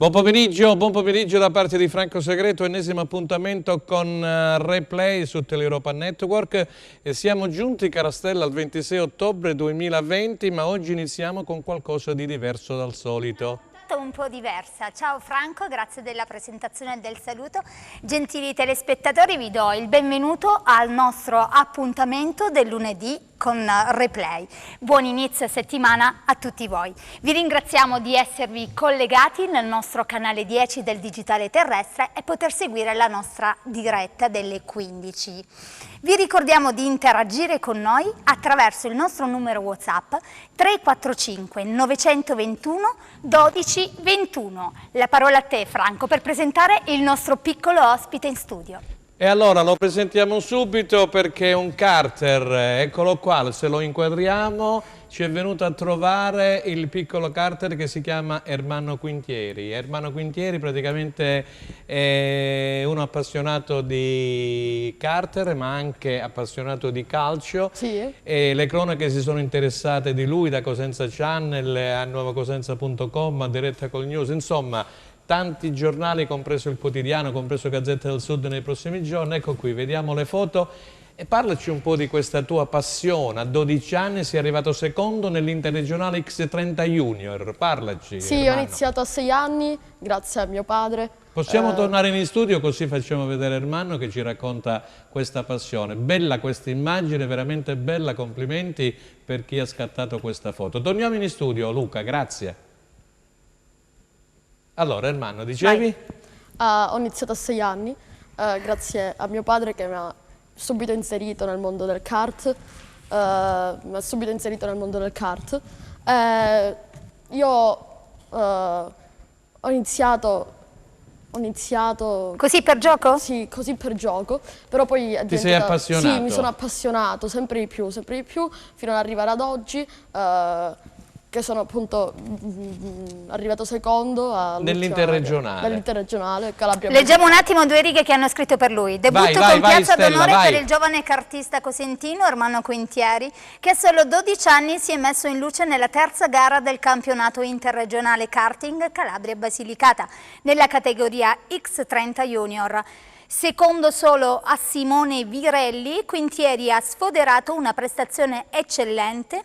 Buon pomeriggio da parte di Franco Segreto, ennesimo appuntamento con Replay su Teleeuropa Network e siamo giunti, cara Stella, al 26 ottobre 2020, ma oggi iniziamo con qualcosa di diverso dal solito. Un po' diversa. Ciao Franco, grazie della presentazione e del saluto. Gentili telespettatori, vi do il benvenuto al nostro appuntamento del lunedì con Replay. Buon inizio settimana a tutti voi. Vi ringraziamo di esservi collegati nel nostro canale 10 del Digitale Terrestre e poter seguire la nostra diretta delle 15. Vi ricordiamo di interagire con noi attraverso il nostro numero WhatsApp 345 921 12 21. La parola a te, Franco, per presentare il nostro piccolo ospite in studio. E allora lo presentiamo subito perché è un Carter, eccolo qua, se lo inquadriamo, ci è venuto a trovare il piccolo Carter che si chiama Ermanno Quintieri. Ermanno Quintieri praticamente è uno appassionato di Carter ma anche appassionato di calcio. Sì. E le cronache si sono interessate di lui da Cosenza Channel a nuovacosenza.com, a Diretta col News, insomma tanti giornali, compreso il Quotidiano, compreso Gazzetta del Sud nei prossimi giorni. Ecco qui, vediamo le foto e parlaci un po' di questa tua passione. A 12 anni sei arrivato secondo nell'Interregionale X30 Junior, parlaci. Sì, Ermanno. ho iniziato a 6 anni, grazie a mio padre. Possiamo tornare in studio così facciamo vedere Ermanno che ci racconta questa passione. Bella questa immagine, veramente bella, complimenti per chi ha scattato questa foto. Torniamo in studio, Luca, grazie. Allora, Ermanno, dicevi? Ho iniziato a 6 anni, grazie a mio padre che mi ha subito inserito nel mondo del kart. Io ho iniziato... Così per gioco? Sì, così per gioco, però poi è Ti sei appassionato? Sì, mi sono appassionato sempre di più, fino ad arrivare ad oggi, che sono appunto arrivato secondo nell'Interregionale Calabria. Leggiamo un attimo due righe che hanno scritto per lui. Debutto con piazza d'onore per il giovane cartista cosentino Ermanno Quintieri, che a solo 12 anni si è messo in luce nella terza gara del campionato interregionale karting Calabria-Basilicata, nella categoria X30 Junior. Secondo solo a Simone Virelli, Quintieri ha sfoderato una prestazione eccellente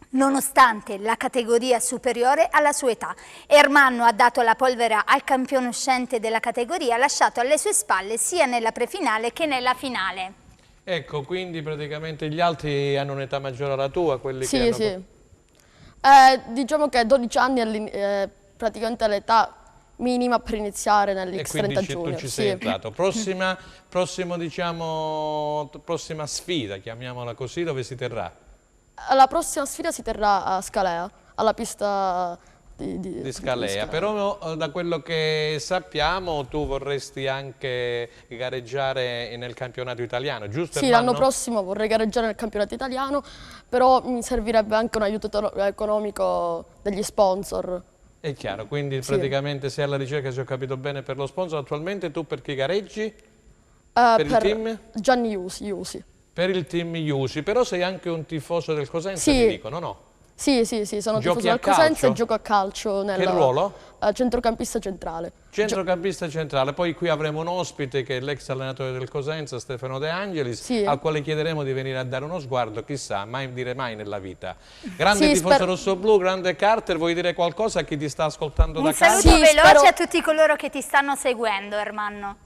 nonostante la categoria superiore alla sua età. Ermanno ha dato la polvere al campione uscente della categoria, lasciato alle sue spalle sia nella prefinale che nella finale. Ecco, quindi praticamente gli altri hanno un'età maggiore alla tua, quelli sì, che sì. Diciamo che 12 anni è praticamente l'età minima per iniziare nell'X30 Junior. Tu ci sei entrato. Prossima sfida, chiamiamola così, dove si terrà? La prossima sfida si terrà a Scalea, alla pista di Scalea. Però da quello che sappiamo tu vorresti anche gareggiare nel campionato italiano, giusto? Sì, l'anno prossimo vorrei gareggiare nel campionato italiano, però mi servirebbe anche un aiuto economico degli sponsor. È chiaro, quindi praticamente sei alla ricerca, se ho capito bene, per lo sponsor. Attualmente tu per chi gareggi? Per il team? Gianni Iusi. Per il team Iusi, però sei anche un tifoso del Cosenza, sì. mi dicono, no? Sì, sono tifoso del Cosenza e gioco a calcio nel... Che ruolo? Centrocampista centrale. Centrocampista centrale, poi qui avremo un ospite che è l'ex allenatore del Cosenza, Stefano De Angelis, sì, al quale chiederemo di venire a dare uno sguardo, chissà, mai dire mai nella vita. Grande tifoso rossoblu, grande Carter, vuoi dire qualcosa a chi ti sta ascoltando da casa? Un saluto veloce a tutti coloro che ti stanno seguendo, Ermanno.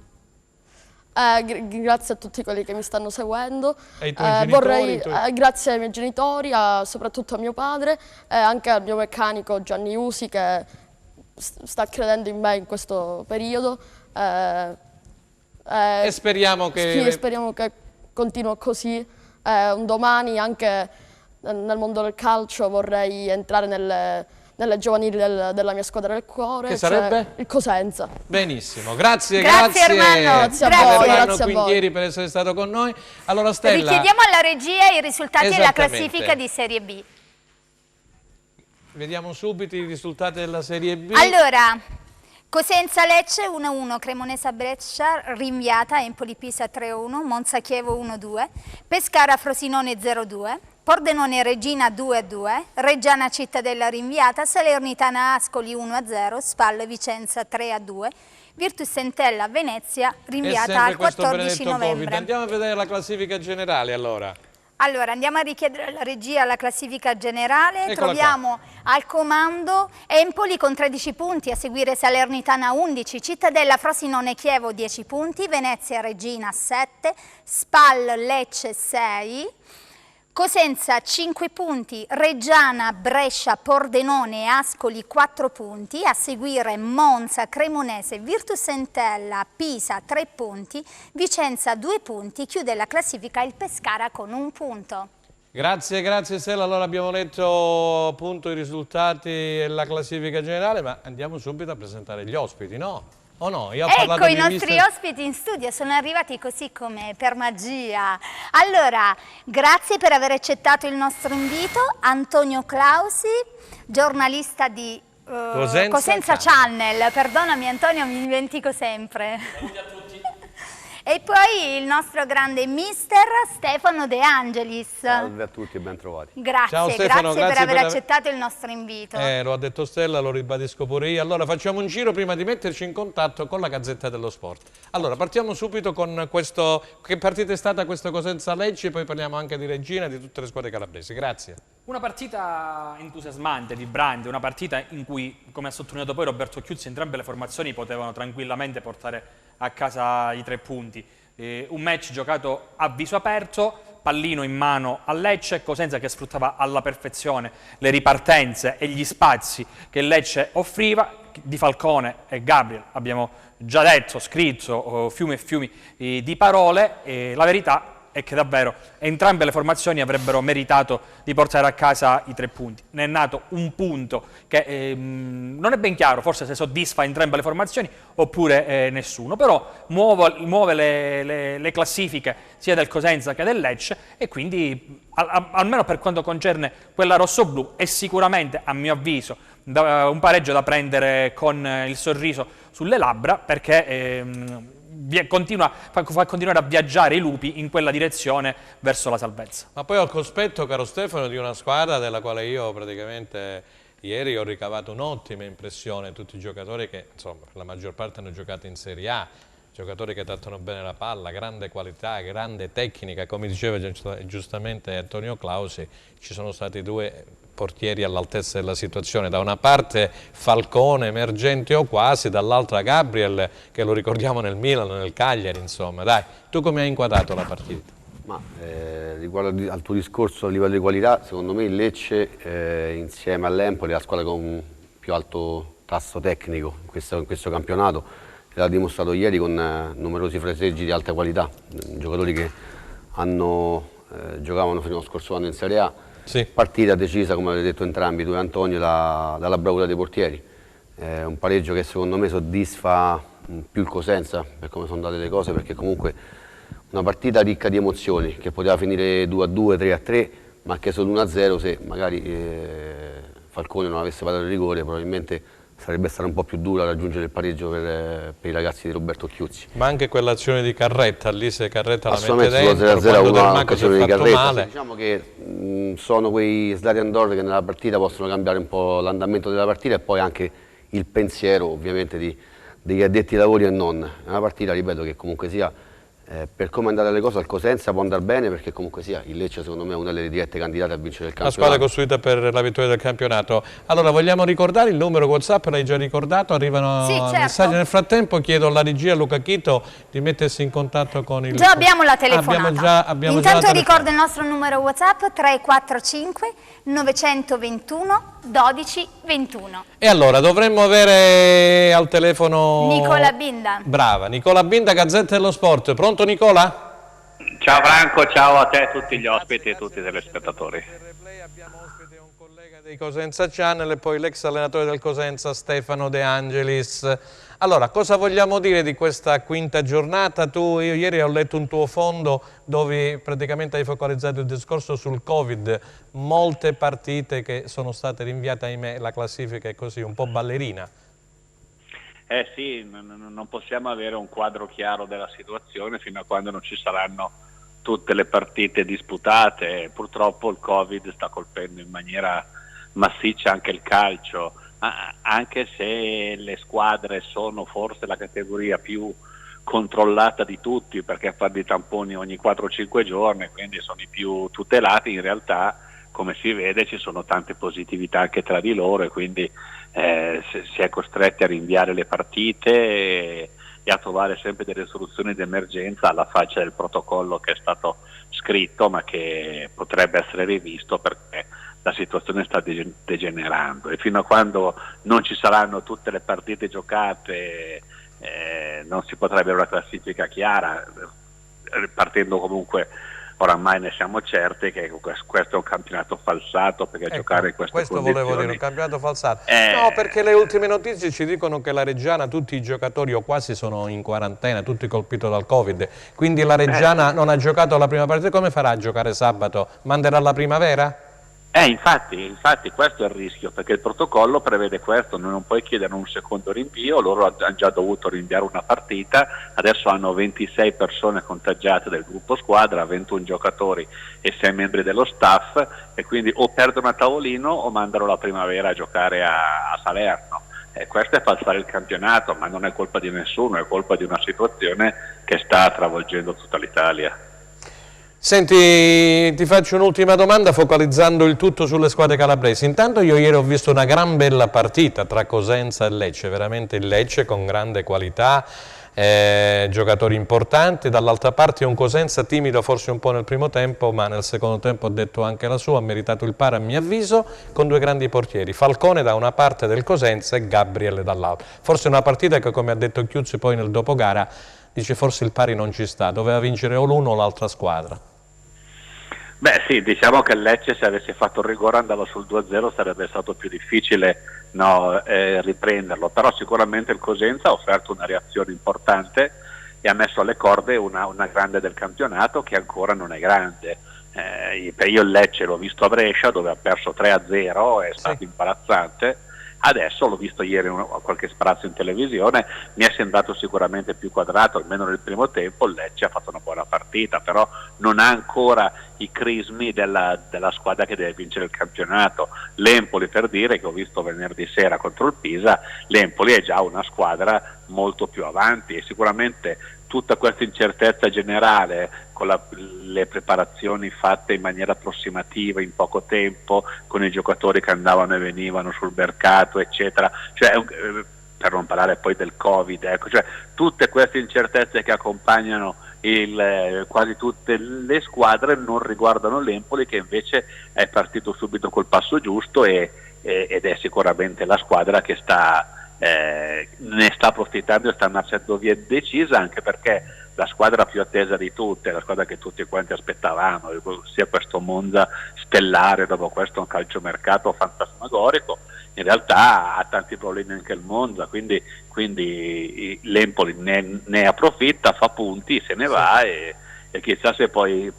Grazie a tutti quelli che mi stanno seguendo, ai tuoi genitori, grazie ai miei genitori, soprattutto a mio padre e anche al mio meccanico Gianni Iusi che sta credendo in me in questo periodo e speriamo che continui così. Un domani anche nel mondo del calcio vorrei entrare nelle giovanili della mia squadra del cuore. Che sarebbe? Il Cosenza. Benissimo, grazie Ermanno. Grazie a voi, Ermanno Quintieri per essere stato con noi. Allora Stella, richiediamo alla regia i risultati della classifica di Serie B. Vediamo subito i risultati della Serie B. Allora, Cosenza-Lecce 1-1, Cremonese-Brescia rinviata, Empoli-Pisa 3-1, Monza-Chievo 1-2, Pescara-Frosinone 0-2, Pordenone Regina 2-2, Reggiana Cittadella rinviata, Salernitana Ascoli 1-0, Spal Vicenza 3-2, Virtus Entella Venezia rinviata al 14 novembre. Andiamo a vedere la classifica generale allora. Allora, andiamo a richiedere alla regia la classifica generale. Eccola Troviamo al comando Empoli con 13 punti, a seguire Salernitana 11, Cittadella Frosinone Chievo 10 punti, Venezia Regina 7, Spal Lecce 6, Cosenza 5 punti, Reggiana, Brescia, Pordenone e Ascoli 4 punti, a seguire Monza, Cremonese, Virtus Entella, Pisa 3 punti, Vicenza 2 punti, chiude la classifica il Pescara con 1 punto. Grazie Stella, allora abbiamo letto appunto i risultati e la classifica generale, ma andiamo subito a presentare gli ospiti, no? O no? Io ho Ecco, i nostri mister... ospiti in studio sono arrivati così come per magia. Allora, grazie per aver accettato il nostro invito. Antonio Clausi, giornalista di Cosenza Channel. Perdonami Antonio, mi dimentico sempre. Saluti a tutti. E poi il nostro grande mister Stefano De Angelis. Salve a tutti e ben trovati. Grazie, Ciao Stefano, grazie per aver accettato il nostro invito. Lo ha detto Stella, lo ribadisco pure io. Allora facciamo un giro prima di metterci in contatto con la Gazzetta dello Sport. Allora partiamo subito con questo, che partita è stata questa Cosenza Lecce, poi parliamo anche di Regina e di tutte le squadre calabresi. Grazie. Una partita entusiasmante, vibrante, una partita in cui, come ha sottolineato poi Roberto Chiuzzi, entrambe le formazioni potevano tranquillamente portare a casa i 3 punti. Un match giocato a viso aperto, pallino in mano a Lecce, Cosenza che sfruttava alla perfezione le ripartenze e gli spazi che Lecce offriva. Di Falcone e Gabriel abbiamo già detto, scritto fiumi e fiumi di parole, e la verità è che davvero entrambe le formazioni avrebbero meritato di portare a casa i 3 punti. Ne è nato un punto che non è ben chiaro, forse se soddisfa entrambe le formazioni oppure nessuno, però muove le classifiche sia del Cosenza che del Lecce, e quindi almeno per quanto concerne quella rossoblù è sicuramente, a mio avviso, un pareggio da prendere con il sorriso sulle labbra, perché fa continuare a viaggiare i lupi in quella direzione verso la salvezza. Ma poi al cospetto, caro Stefano, di una squadra della quale io praticamente ieri ho ricavato un'ottima impressione, tutti i giocatori che insomma la maggior parte hanno giocato in Serie A, giocatori che trattano bene la palla, grande qualità, grande tecnica, come diceva giustamente Antonio Clausi, ci sono stati 2 portieri all'altezza della situazione, da una parte Falcone emergente o quasi, dall'altra Gabriel che lo ricordiamo nel Milan, nel Cagliari, insomma. Dai, tu come hai inquadrato la partita? Ma riguardo al tuo discorso a livello di qualità, secondo me il Lecce insieme all'Empoli è la squadra con più alto tasso tecnico in questo campionato, e l'ha dimostrato ieri con numerosi fraseggi di alta qualità, giocatori che giocavano fino allo scorso anno in Serie A. Sì. Partita decisa, come avete detto entrambi, tu e Antonio, dalla bravura dei portieri. Un pareggio che secondo me soddisfa più il Cosenza per come sono andate le cose, perché comunque una partita ricca di emozioni che poteva finire 2-2, 3-3, ma che solo 1-0, se magari Falcone non avesse parato il rigore, probabilmente sarebbe stata un po' più dura raggiungere il pareggio per i ragazzi di Roberto Chiuzzi. Ma anche quell'azione di Carretta, lì se Carretta la mette Assolutamente, dentro, 0-0 quando Del Marco si un'occasione è di fatto Carretta. male. Sì, diciamo che sono quei sliding door che nella partita possono cambiare un po' l'andamento della partita, e poi anche il pensiero ovviamente degli addetti ai lavori e non. È una partita, ripeto, che comunque sia, per come andare le cose al Cosenza può andare bene, perché comunque sia il Lecce secondo me è una delle dirette candidate a vincere il campionato. La squadra costruita per la vittoria del campionato. Allora vogliamo ricordare il numero WhatsApp, l'hai già ricordato, arrivano Sì, certo. messaggi. Nel frattempo chiedo alla regia Luca Chito di mettersi in contatto con il... Già abbiamo la telefonata. Abbiamo Intanto già ricordo il nostro numero WhatsApp 345 921 12 21. E allora dovremmo avere al telefono... Nicola Binda. Brava, Nicola Binda, Gazzetta dello Sport. Pronto Nicola? Ciao Franco, ciao a te, tutti gli ospiti e tutti i telespettatori. Abbiamo ospite un collega dei Cosenza Channel e poi l'ex allenatore del Cosenza Stefano De Angelis. Allora, cosa vogliamo dire di questa quinta giornata? Io ieri ho letto un tuo fondo dove praticamente hai focalizzato il discorso sul Covid, molte partite che sono state rinviate, ahimè, la classifica è così, un po' ballerina. Sì, non possiamo avere un quadro chiaro della situazione fino a quando non ci saranno tutte le partite disputate. Purtroppo il Covid sta colpendo in maniera massiccia anche il calcio, anche se le squadre sono forse la categoria più controllata di tutti, perché fanno i tamponi ogni 4-5 giorni, quindi sono i più tutelati. In realtà, come si vede, ci sono tante positività anche tra di loro, e quindi si è costretti a rinviare le partite e a trovare sempre delle soluzioni di emergenza alla faccia del protocollo che è stato scritto, ma che potrebbe essere rivisto perché la situazione sta degenerando, e fino a quando non ci saranno tutte le partite giocate non si potrà avere una classifica chiara, partendo comunque, oramai ne siamo certi che questo è un campionato falsato, perché giocare in queste questo condizioni... volevo dire, un campionato falsato. No, perché le ultime notizie ci dicono che la Reggiana, tutti i giocatori o quasi sono in quarantena, tutti colpiti dal Covid, quindi la Reggiana non ha giocato la prima partita. Come farà a giocare sabato? Manderà la primavera? Infatti questo è il rischio, perché il protocollo prevede questo, non puoi chiedere un secondo rinvio. Loro hanno già dovuto rinviare una partita, adesso hanno 26 persone contagiate del gruppo squadra, 21 giocatori e 6 membri dello staff, e quindi o perdono a tavolino o mandano la primavera a giocare a Salerno. Questo è falsare il campionato, ma non è colpa di nessuno, è colpa di una situazione che sta travolgendo tutta l'Italia. Senti, ti faccio un'ultima domanda focalizzando il tutto sulle squadre calabresi. Intanto io ieri ho visto una gran bella partita tra Cosenza e Lecce, veramente il Lecce con grande qualità, giocatori importanti, dall'altra parte un Cosenza timido forse un po' nel primo tempo, ma nel secondo tempo ha detto anche la sua, ha meritato il pari a mio avviso, con due grandi portieri, Falcone da una parte del Cosenza e Gabriele dall'altra. Forse una partita che, come ha detto Chiuzzi poi nel dopogara, dice forse il pari non ci sta, doveva vincere o l'uno o l'altra squadra. Beh sì, diciamo che il Lecce, se avesse fatto il rigore, andava sul 2-0, sarebbe stato più difficile riprenderlo, però sicuramente il Cosenza ha offerto una reazione importante e ha messo alle corde una grande del campionato, che ancora non è grande. Io il Lecce l'ho visto a Brescia, dove ha perso 3-0, è stato imbarazzante. Adesso l'ho visto ieri qualche sprazzo in televisione, mi è sembrato sicuramente più quadrato, almeno nel primo tempo. Il Lecce ha fatto una buona partita, però non ha ancora i crismi della squadra che deve vincere il campionato. L'Empoli, per dire, che ho visto venerdì sera contro il Pisa, l'Empoli è già una squadra molto più avanti, e sicuramente tutta questa incertezza generale, con le preparazioni fatte in maniera approssimativa, in poco tempo, con i giocatori che andavano e venivano sul mercato, eccetera, cioè, per non parlare poi del Covid, ecco, cioè, tutte queste incertezze che accompagnano quasi tutte le squadre non riguardano l'Empoli, che invece è partito subito col passo giusto ed è sicuramente la squadra che ne sta approfittando e sta marciando via decisa, anche perché la squadra più attesa di tutte, la squadra che tutti quanti aspettavamo, sia questo Monza stellare dopo questo calciomercato fantasmagorico, in realtà ha tanti problemi anche il Monza, quindi l'Empoli ne approfitta, fa punti, se ne va, e chissà se poi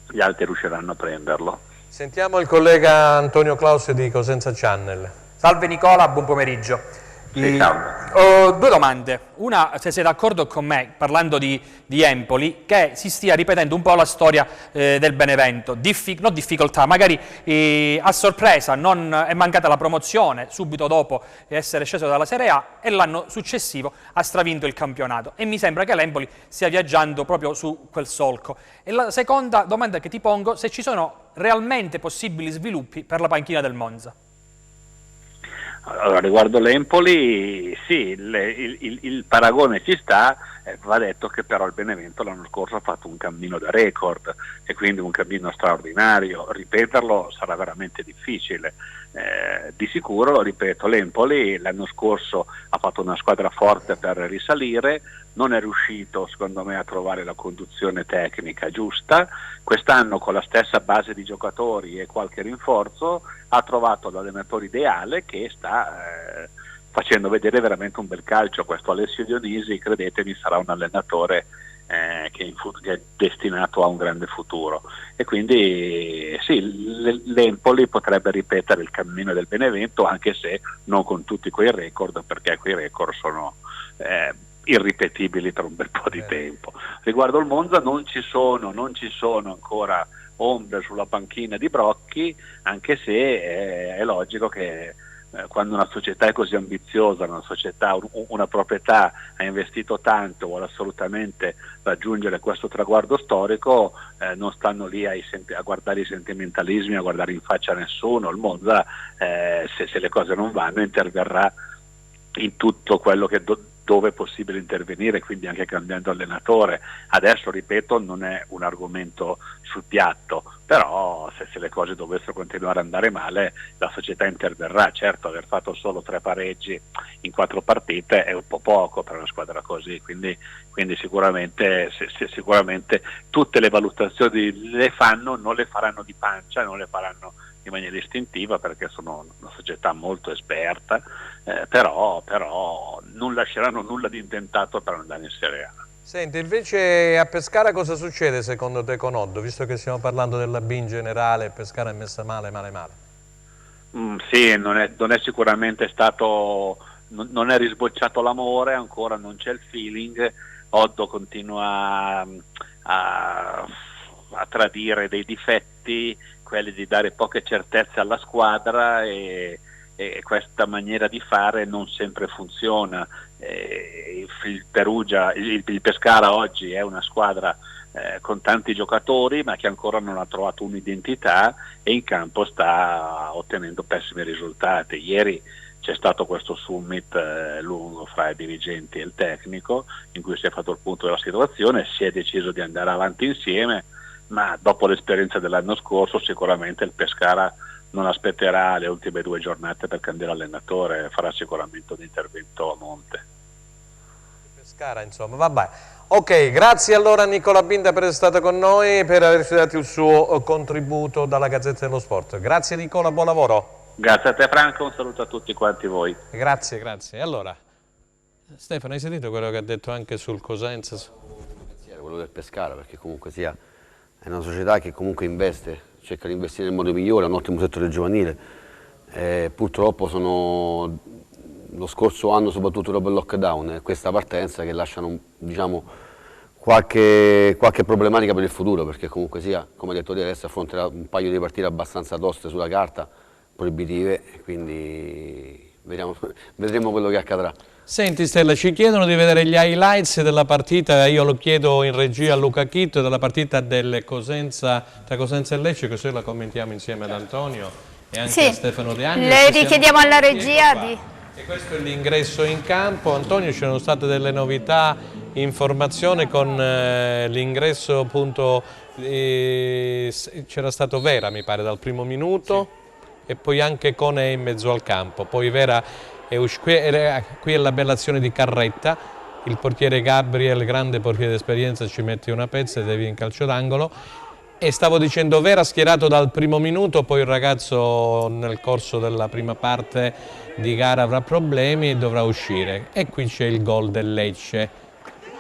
gli altri riusciranno a prenderlo. Sentiamo il collega Antonio Claus di Cosenza Channel. Salve Nicola, buon pomeriggio. Ho due domande. Una, se sei d'accordo con me, parlando di Empoli, che si stia ripetendo un po' la storia del Benevento, non difficoltà, magari a sorpresa è mancata la promozione subito dopo essere sceso dalla Serie A, e l'anno successivo ha stravinto il campionato, e mi sembra che l'Empoli stia viaggiando proprio su quel solco. E la seconda domanda che ti pongo, se ci sono realmente possibili sviluppi per la panchina del Monza. Allora, riguardo l'Empoli, sì, il paragone ci sta, va detto che però il Benevento l'anno scorso ha fatto un cammino da record, e quindi un cammino straordinario. Ripeterlo sarà veramente difficile. Di sicuro, ripeto, l'Empoli l'anno scorso ha fatto una squadra forte per risalire, non è riuscito secondo me a trovare la conduzione tecnica giusta. Quest'anno, con la stessa base di giocatori e qualche rinforzo, ha trovato l'allenatore ideale, che sta facendo vedere veramente un bel calcio. Questo Alessio Dionisi, credetemi, sarà un allenatore che è destinato a un grande futuro, e quindi sì, l'Empoli potrebbe ripetere il cammino del Benevento, anche se non con tutti quei record, perché quei record sono irripetibili per un bel po' di tempo. Riguardo il Monza non ci sono ancora ombre sulla panchina di Brocchi, anche se è logico che quando una società è così ambiziosa, una società, una proprietà ha investito tanto, vuole assolutamente raggiungere questo traguardo storico, non stanno lì a guardare i sentimentalismi, a guardare in faccia a nessuno. Il Monza, se le cose non vanno, interverrà in tutto quello che dove è possibile intervenire, quindi anche cambiando allenatore. Adesso, ripeto, non è un argomento sul piatto, però se le cose dovessero continuare ad andare male la società interverrà. Certo, aver fatto solo 3 pareggi in 4 partite è un po' poco per una squadra così, quindi sicuramente tutte le valutazioni non le faranno di pancia, non le faranno in maniera istintiva, perché sono una società molto esperta, però non lasceranno nulla di intentato per andare in Serie A. Senti, invece a Pescara cosa succede secondo te con Oddo, visto che stiamo parlando della B in generale? Pescara è messa male. Sì, non è sicuramente stato, non è risbocciato l'amore, ancora non c'è il feeling. Oddo continua a tradire dei difetti, quelli di dare poche certezze alla squadra, e questa maniera di fare non sempre funziona. Il Pescara oggi è una squadra con tanti giocatori, ma che ancora non ha trovato un'identità, e in campo sta ottenendo pessimi risultati. Ieri c'è stato questo summit lungo fra i dirigenti e il tecnico, in cui si è fatto il punto della situazione, si è deciso di andare avanti insieme, ma dopo l'esperienza dell'anno scorso sicuramente il Pescara non aspetterà le ultime 2 giornate per cambiare allenatore, farà sicuramente un intervento a monte. Pescara, insomma, vabbè. Ok, grazie allora a Nicola Binda per essere stato con noi, per averci dato il suo contributo dalla Gazzetta dello Sport. Grazie Nicola, buon lavoro. Grazie a te Franco, un saluto a tutti quanti voi. Grazie. Allora, Stefano, hai sentito quello che ha detto anche sul Cosenza? Quello del Pescara, perché comunque sia è una società che comunque investe, cerca di investire nel modo migliore, ha un ottimo settore giovanile. Purtroppo sono lo scorso anno, soprattutto dopo il lockdown, e questa partenza che lasciano, diciamo, qualche problematica per il futuro, perché comunque sia, come ha detto te, adesso affronterà un paio di partite abbastanza toste sulla carta, proibitive, quindi vedremo quello che accadrà. Senti Stella, ci chiedono di vedere gli highlights della partita, io lo chiedo in regia a Luca Chitto, della partita tra Cosenza e Lecce, così la commentiamo insieme ad Antonio e anche a Stefano De Angeli. Le richiediamo alla regia di... E questo è l'ingresso in campo. Antonio, ci sono state delle novità, informazione con l'ingresso, appunto, c'era stato Vera mi pare dal primo minuto, sì. E poi anche Cone in mezzo al campo, poi Vera qui è la bella azione di Carretta, il portiere Gabriel, grande portiere d'esperienza, ci mette una pezza ed è via in calcio d'angolo. E stavo dicendo, Vera schierato dal primo minuto, poi il ragazzo nel corso della prima parte di gara avrà problemi e dovrà uscire. E qui c'è il gol del Lecce,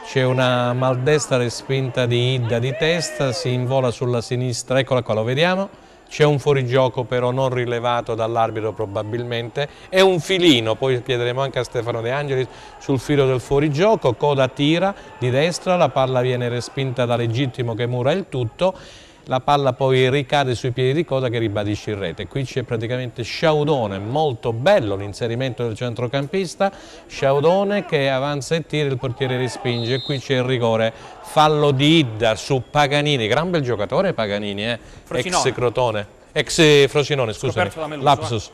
c'è una maldestra respinta di Idda di testa, si invola sulla sinistra, eccola qua, lo vediamo. C'è un fuorigioco però non rilevato dall'arbitro probabilmente, è un filino, poi chiederemo anche a Stefano De Angelis sul filo del fuorigioco. Coda tira di destra, la palla viene respinta da Legittimo che mura il tutto, la palla poi ricade sui piedi di Coda che ribadisce in rete. Qui c'è praticamente Sciaudone, molto bello l'inserimento del centrocampista, Sciaudone che avanza e tira, il portiere respinge, e qui c'è il rigore, fallo di Idda su Paganini, gran bel giocatore Paganini, ex Crotone, ex Frosinone, scusami, lapsus.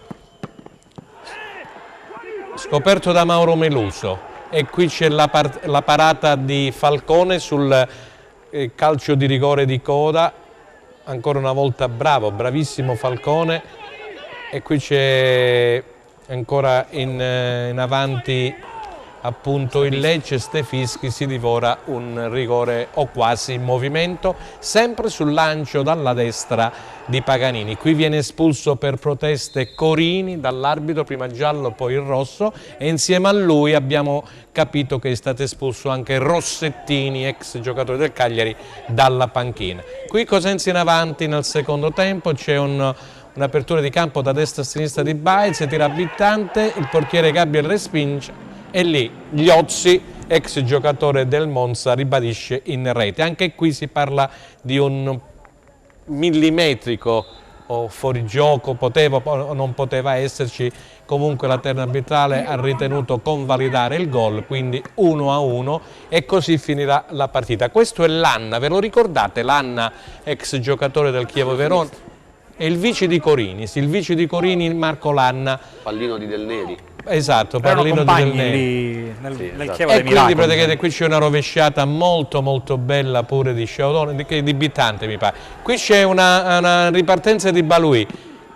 Scoperto da Mauro Meluso, e qui c'è la parata di Falcone sul calcio di rigore di Coda. Ancora una volta bravissimo Falcone, e qui c'è ancora in avanti appunto il Lecce, Stefischi si divora un rigore o quasi in movimento, sempre sul lancio dalla destra di Paganini. Qui viene espulso per proteste Corini dall'arbitro, prima giallo poi il rosso, e insieme a lui abbiamo capito che è stato espulso anche Rossettini, ex giocatore del Cagliari, dalla panchina. Qui Cosenza in avanti nel secondo tempo, c'è un'apertura di campo da destra a sinistra di Baez, tira Bittante, il portiere Gabriel respinge e lì Ghiozzi, ex giocatore del Monza, ribadisce in rete. Anche qui si parla di un millimetrico o fuorigioco, poteva o non poteva esserci, comunque la terna arbitrale ha ritenuto convalidare il gol, quindi 1-1 e così finirà la partita. Questo è Lanna, ve lo ricordate? Lanna, ex giocatore del Chievo Verona, e il vice di Corini, sì, il vice di Corini Marco Lanna. Pallino di Del Neri. Esatto, Erano Parlino di compagni Del Neri. lì nel esatto. Chievo E dei quindi Miracoli. praticamente qui c'è una rovesciata molto bella pure di Sciaudone, di Bittante mi pare. Qui c'è una ripartenza di Balui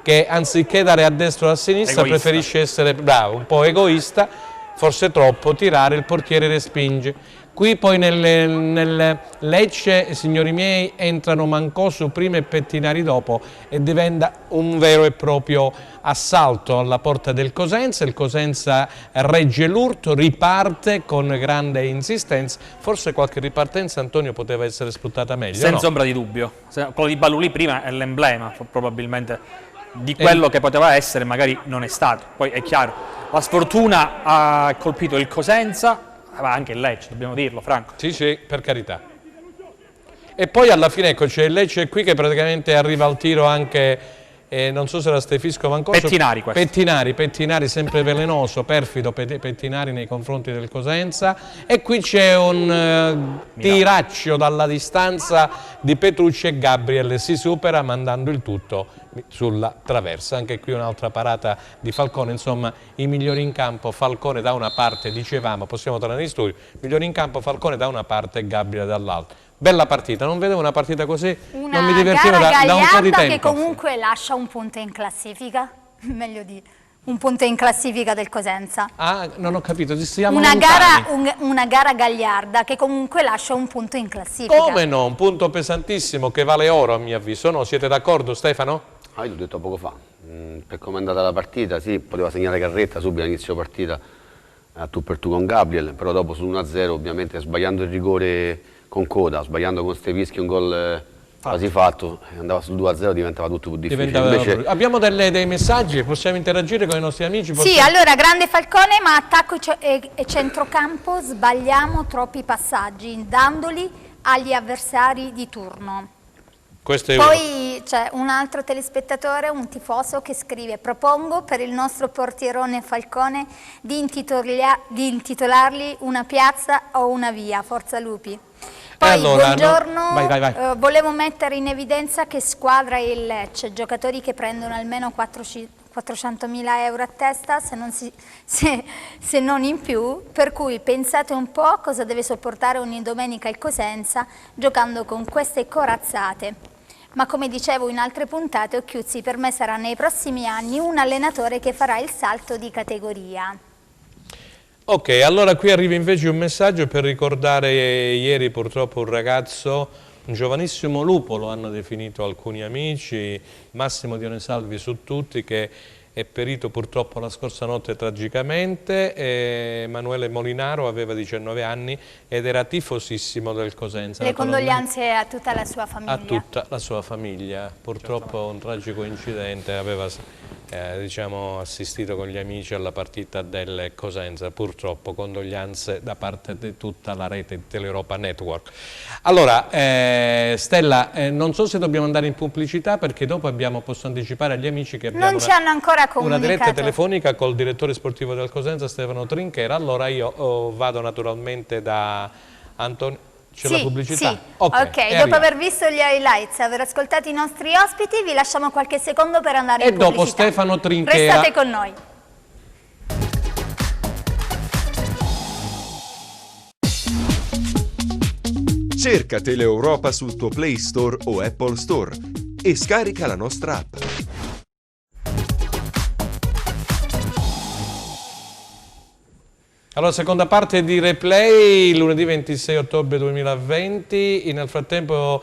che anziché dare a destra o a sinistra Egoista. preferisce essere bravo, un po' egoista, forse troppo, tirare, il portiere respinge. Qui poi nel Lecce, signori miei, entrano Mancosu prima e Pettinari dopo e diventa un vero e proprio assalto alla porta del Cosenza. Il Cosenza regge l'urto, riparte con grande insistenza. Forse qualche ripartenza, Antonio, poteva essere sfruttata meglio. Senza no? ombra di dubbio. Quello di Balulì prima è l'emblema probabilmente di quello che poteva essere, magari non è stato. Poi è chiaro, la sfortuna ha colpito il Cosenza, ma anche il Lecce, dobbiamo dirlo, Franco. Sì, per carità. E poi alla fine, ecco, c'è il Lecce qui che praticamente arriva al tiro anche, non so se era Stefisco Mancoso. Pettinari questo. Pettinari sempre velenoso, perfido Pettinari nei confronti del Cosenza. E qui c'è un tiraccio dalla distanza di Petrucci e Gabriel si supera mandando il tutto sulla traversa. Anche qui un'altra parata di Falcone, insomma i migliori in campo, Falcone da una parte, dicevamo, possiamo tornare in studio, migliori in campo Falcone da una parte e Gabriel dall'altra. Bella partita, non vedevo una partita così, non mi divertivo da un po' di tempo. Che comunque lascia un punto in classifica, meglio di un punto in classifica del Cosenza. Ah, non ho capito, siamo Una lontani. gara gagliarda che comunque lascia un punto in classifica. Come no, un punto pesantissimo che vale oro a mio avviso, no? Siete d'accordo Stefano? Io l'ho detto poco fa, per come è andata la partita, sì, poteva segnare Carretta subito all'inizio partita a tu per tu con Gabriel, però dopo sull'1-0 ovviamente sbagliando il rigore con Coda, sbagliando con Stevischi un gol quasi fatto, andava sul 2-0 diventava tutto più difficile. Invece... Abbiamo dei messaggi, possiamo interagire con i nostri amici? Sì, allora grande Falcone, ma attacco e centrocampo sbagliamo troppi passaggi, dandoli agli avversari di turno. Questo è Poi c'è un altro telespettatore, un tifoso, che scrive: propongo per il nostro portierone Falcone di intitolargli una piazza o una via, forza Lupi. Poi allora, buongiorno, vai. Volevo mettere in evidenza che squadra è il Lecce, giocatori che prendono almeno 400.000 euro a testa, se non in più, per cui pensate un po' cosa deve sopportare ogni domenica il Cosenza giocando con queste corazzate. Ma come dicevo in altre puntate, Occhiuzzi per me sarà nei prossimi anni un allenatore che farà il salto di categoria. Ok, allora qui arriva invece un messaggio per ricordare ieri purtroppo un ragazzo, un giovanissimo lupo, lo hanno definito alcuni amici, Massimo Dionesalvi su tutti, che è perito purtroppo la scorsa notte tragicamente. Emanuele Molinaro aveva 19 anni ed era tifosissimo del Cosenza. Le condoglianze a tutta la sua famiglia. A tutta la sua famiglia, purtroppo un tragico incidente, aveva diciamo, assistito con gli amici alla partita del Cosenza, purtroppo condoglianze da parte di tutta la rete di Teleuropa Network. Allora Stella, non so se dobbiamo andare in pubblicità perché dopo posso anticipare agli amici che abbiamo non ci hanno ancora comunicato. Una diretta telefonica col direttore sportivo del Cosenza Stefano Trinchera. Allora io vado naturalmente da Antonio. C'è la pubblicità? Sì, ok, dopo aver visto gli highlights, aver ascoltato i nostri ospiti, vi lasciamo qualche secondo per andare in pubblicità. E dopo Stefano Trinchera. Restate con noi. Cerca Teleuropa sul tuo Play Store o Apple Store e scarica la nostra app. Allora, seconda parte di Replay, lunedì 26 ottobre 2020. Nel frattempo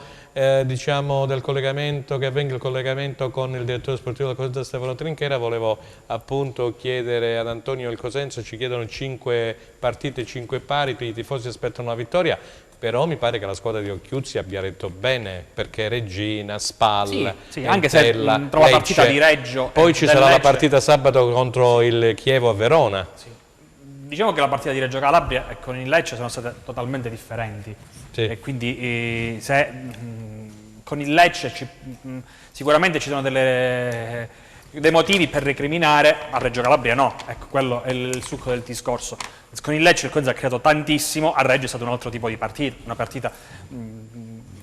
diciamo del collegamento, che avvenga il collegamento con il direttore sportivo del Cosenza Stefano Trinchera, volevo appunto chiedere ad Antonio il Cosenza, ci chiedono 5 partite, 5 pari, i tifosi aspettano una vittoria, però mi pare che la squadra di Occhiuzzi abbia retto bene, perché Regina, Spal, sì, anche se trova la partita di Reggio. Poi ci sarà la partita sabato contro il Chievo a Verona. Sì. diciamo che la partita di Reggio Calabria e con il Lecce sono state totalmente differenti. Sì. E quindi con il Lecce sicuramente ci sono dei motivi per recriminare, a Reggio Calabria no, ecco, quello è il succo del discorso. Con il Lecce il Cosenza ha creato tantissimo, a Reggio è stato un altro tipo di partita, una partita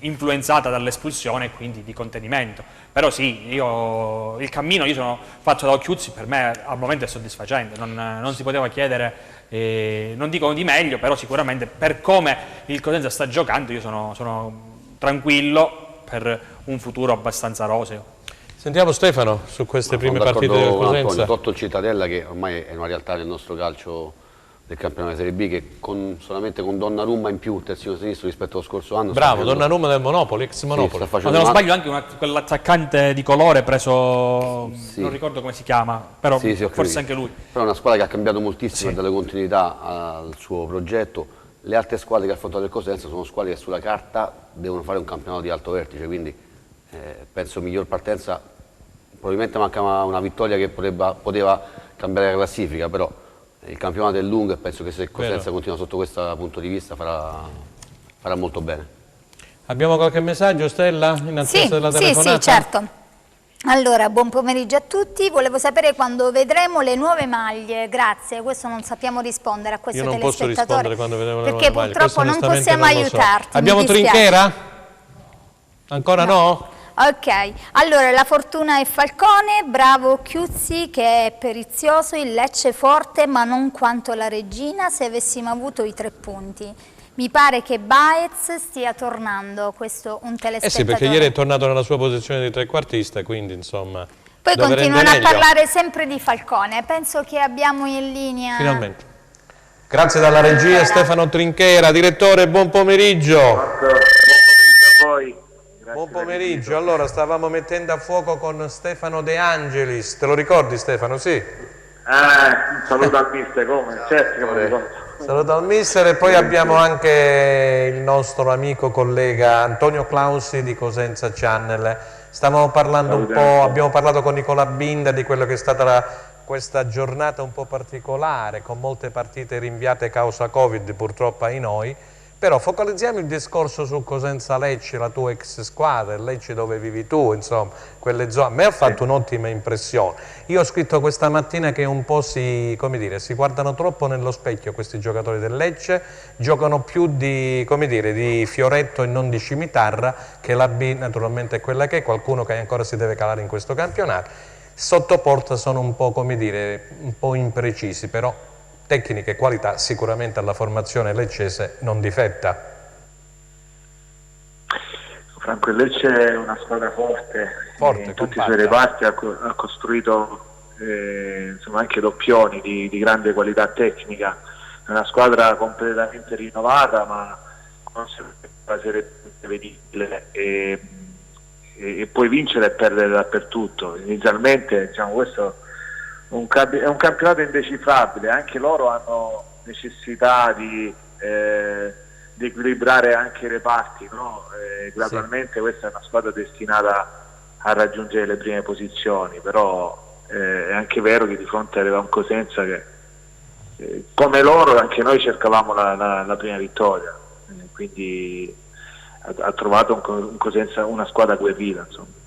influenzata dall'espulsione e quindi di contenimento. Però sì, il cammino io sono fatto da Occhiuzzi, per me al momento è soddisfacente, non si poteva chiedere, non dico di meglio, però sicuramente per come il Cosenza sta giocando io sono tranquillo per un futuro abbastanza roseo. Sentiamo Stefano su queste prime partite del Cosenza. Tolto il Cittadella, che ormai è una realtà del nostro calcio del campionato di Serie B, che solamente con Donnarumma in più, terzino sinistro rispetto allo scorso anno. Bravo, Donnarumma del Monopoli, ex Monopoli. Ma se non sbaglio anche quell'attaccante di colore preso, sì, non ricordo come si chiama, però sì, forse anche lui. Però è una squadra che ha cambiato moltissimo, sì, per dare continuità al suo progetto. Le altre squadre che ha affrontato il Cosenza sono squadre che sulla carta devono fare un campionato di alto vertice, quindi penso miglior partenza. Probabilmente mancava una vittoria che poteva cambiare la classifica, però il campionato è lungo e penso che se il Cosenza continua sotto questo punto di vista farà molto bene. Abbiamo qualche messaggio, Stella, in attesa della telefonata? Sì, certo. Allora, buon pomeriggio a tutti. Volevo sapere quando vedremo le nuove maglie. Grazie, questo non sappiamo rispondere a questo telespettatore. Io non posso rispondere quando vedremo le nuove maglie. Perché purtroppo non possiamo aiutarti. Abbiamo Trinchera? Ancora no? Ok, allora la fortuna è Falcone, bravo Chiuzzi che è perizioso, il Lecce forte ma non quanto la Regina se avessimo avuto i 3 punti. Mi pare che Baez stia tornando, questo un telespettatore. Sì, perché ieri è tornato nella sua posizione di trequartista, quindi insomma... Poi continuano a parlare sempre di Falcone, penso che abbiamo in linea... Finalmente. Grazie dalla regia Stefano Trinchera. Direttore, buon pomeriggio. Buon pomeriggio a voi. Buon pomeriggio, allora stavamo mettendo a fuoco con Stefano De Angelis, te lo ricordi Stefano? Sì? Un saluto al mister, come? Certo che me lo ricordo. Saluto al mister e poi abbiamo anche il nostro amico collega Antonio Clausi di Cosenza Channel. Stavamo parlando un po', abbiamo parlato con Nicola Binda di quello che è stata questa giornata un po' particolare, con molte partite rinviate causa Covid purtroppo ai noi. Però focalizziamo il discorso su Cosenza Lecce, la tua ex squadra, il Lecce dove vivi tu, insomma, quelle zone. A me ha fatto un'ottima impressione. Io ho scritto questa mattina che un po' si guardano troppo nello specchio questi giocatori del Lecce, giocano più di fioretto e non di scimitarra, che la B naturalmente è quella che è, qualcuno che ancora si deve calare in questo campionato. Sotto porta sono un po', un po' imprecisi, però tecnica e qualità sicuramente alla formazione leccese non difetta. Franco, il Lecce è una squadra forte in tutti i suoi reparti, ha costruito insomma, anche doppioni di grande qualità tecnica, è una squadra completamente rinnovata ma con una serie prevedibile e puoi vincere e perdere dappertutto. Inizialmente questo è un campionato indecifrabile, anche loro hanno necessità di equilibrare anche i reparti, no? Gradualmente questa è una squadra destinata a raggiungere le prime posizioni, però è anche vero che di fronte aveva un Cosenza che come loro anche noi cercavamo la prima vittoria, quindi ha trovato un Cosenza, una squadra guerrita, insomma.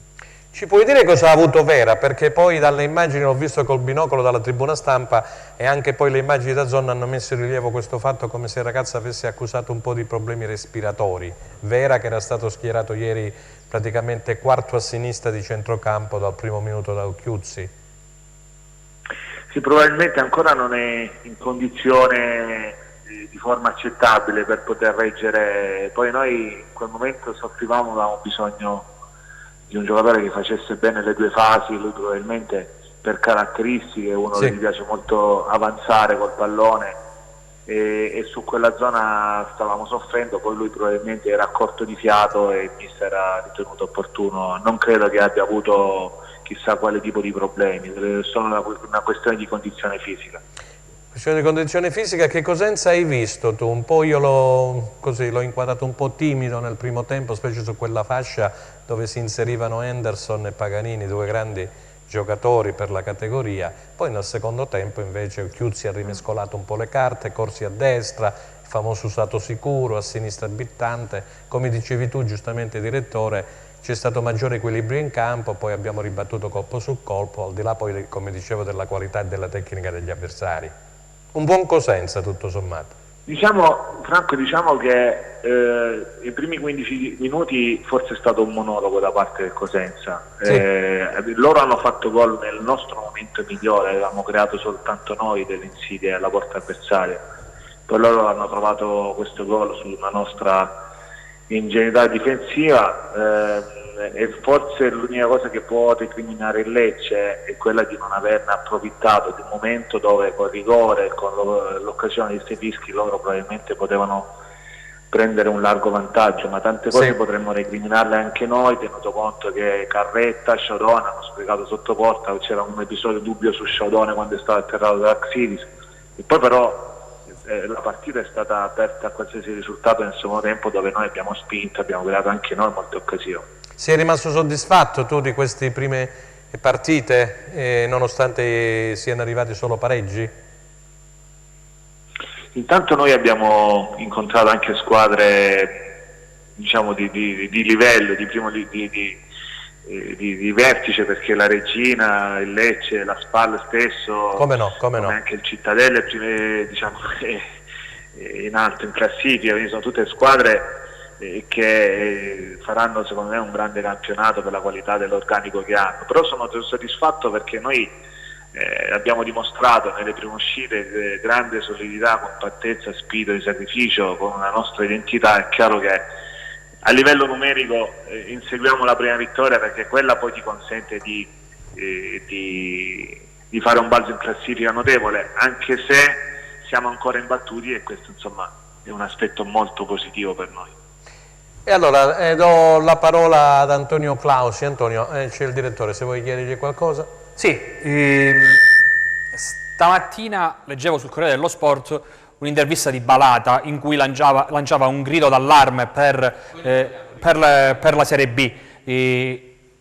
Ci puoi dire cosa ha avuto Vera? Perché poi dalle immagini l'ho visto col binocolo dalla tribuna stampa e anche poi le immagini da zona hanno messo in rilievo questo fatto come se il ragazzo avesse accusato un po' di problemi respiratori. Vera che era stato schierato ieri praticamente quarto a sinistra di centrocampo dal primo minuto da Occhiuzzi. Sì, probabilmente ancora non è in condizione di forma accettabile per poter reggere. Poi noi in quel momento soffrivamo, avevamo bisogno di un giocatore che facesse bene le due fasi. Lui probabilmente per caratteristiche uno che gli piace molto avanzare col pallone e su quella zona stavamo soffrendo, poi lui probabilmente era corto di fiato e il mister ha ritenuto opportuno. Non credo che abbia avuto chissà quale tipo di problemi, è solo una questione di condizione fisica. Questione di condizione fisica. Che Cosenza hai visto tu? Un po' io l'ho inquadrato un po' timido nel primo tempo, specie su quella fascia dove si inserivano Henderson e Paganini, due grandi giocatori per la categoria. Poi nel secondo tempo invece Chiuzzi ha rimescolato un po' le carte, corsi a destra, il famoso usato sicuro, a sinistra Bittante. Come dicevi tu giustamente, direttore, c'è stato maggiore equilibrio in campo, poi abbiamo ribattuto colpo su colpo, al di là poi, come dicevo, della qualità e della tecnica degli avversari. Un buon Cosenza tutto sommato. Franco, diciamo che i primi 15 minuti forse è stato un monologo da parte del Cosenza. Sì. Loro hanno fatto gol nel nostro momento migliore, avevamo creato soltanto noi delle insidie alla porta avversaria. Poi loro hanno trovato questo gol su una nostra ingenuità difensiva e forse l'unica cosa che può recriminare il Lecce è quella di non averne approfittato di un momento dove con rigore, con l'occasione di questi fischi, loro probabilmente potevano prendere un largo vantaggio, ma tante cose potremmo recriminarle anche noi, tenuto conto che Carretta, Sciaudone hanno sprecato sotto porta, c'era un episodio dubbio su Sciaudone quando è stato atterrato da Xidis, e poi però la partita è stata aperta a qualsiasi risultato nel secondo tempo, dove noi abbiamo spinto, abbiamo creato anche noi molte occasioni. Sei rimasto soddisfatto tu di queste prime partite, nonostante siano arrivati solo pareggi? Intanto noi abbiamo incontrato anche squadre, diciamo, di livello, di vertice, perché la Regina, il Lecce, la Spal stesso, come anche il Cittadella, diciamo, in alto in classifica, quindi sono tutte squadre che faranno secondo me un grande campionato per la qualità dell'organico che hanno. Però sono soddisfatto perché noi abbiamo dimostrato nelle prime uscite grande solidità, compattezza, spirito di sacrificio, con una nostra identità. È chiaro che a livello numerico inseguiamo la prima vittoria, perché quella poi ti consente di fare un balzo in classifica notevole, anche se siamo ancora imbattuti, e questo insomma è un aspetto molto positivo per noi. E allora do la parola ad Antonio Clausi. Antonio, c'è il direttore, se vuoi chiedergli qualcosa. Sì, stamattina leggevo sul Corriere dello Sport un'intervista di Balata in cui lanciava un grido d'allarme per la Serie B.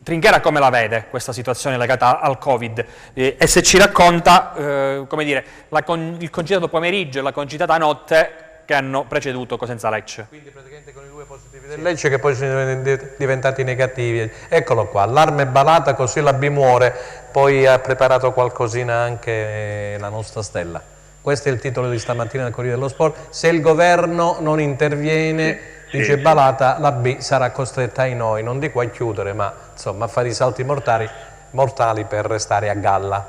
Trinchera come la vede questa situazione legata al Covid? E se ci racconta come dire, il concitato pomeriggio e la concitata notte che hanno preceduto Cosenza Lecce. Quindi praticamente con i due positivi del Lecce che poi sono diventati negativi. Eccolo qua, allarme Balata, così la B muore. Poi ha preparato qualcosina anche la nostra Stella. Questo è il titolo di stamattina del Corriere dello Sport. Se il governo non interviene, dice Balata, la B sarà costretta ai noi, non dico a chiudere, ma insomma a fare i salti mortali per restare a galla.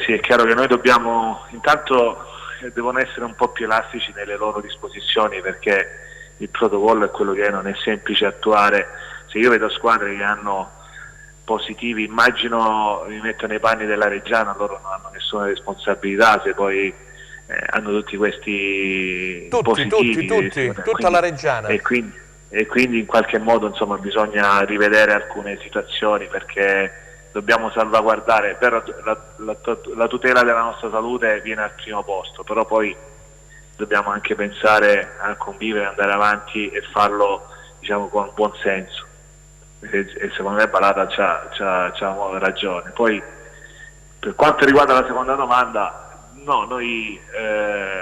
Sì, è chiaro che noi dobbiamo, intanto devono essere un po' più elastici nelle loro disposizioni, perché il protocollo è quello che è, non è semplice attuare. Se io vedo squadre che hanno positivi, immagino, mi metto nei panni della Reggiana, loro non hanno nessuna responsabilità se poi hanno tutti questi positivi, tutta la Reggiana, e quindi in qualche modo insomma bisogna rivedere alcune situazioni, perché dobbiamo salvaguardare, però la tutela della nostra salute viene al primo posto, però poi dobbiamo anche pensare a convivere, andare avanti e farlo, diciamo, con buon senso, e secondo me Balata c'ha ragione. Poi per quanto riguarda la seconda domanda, no, noi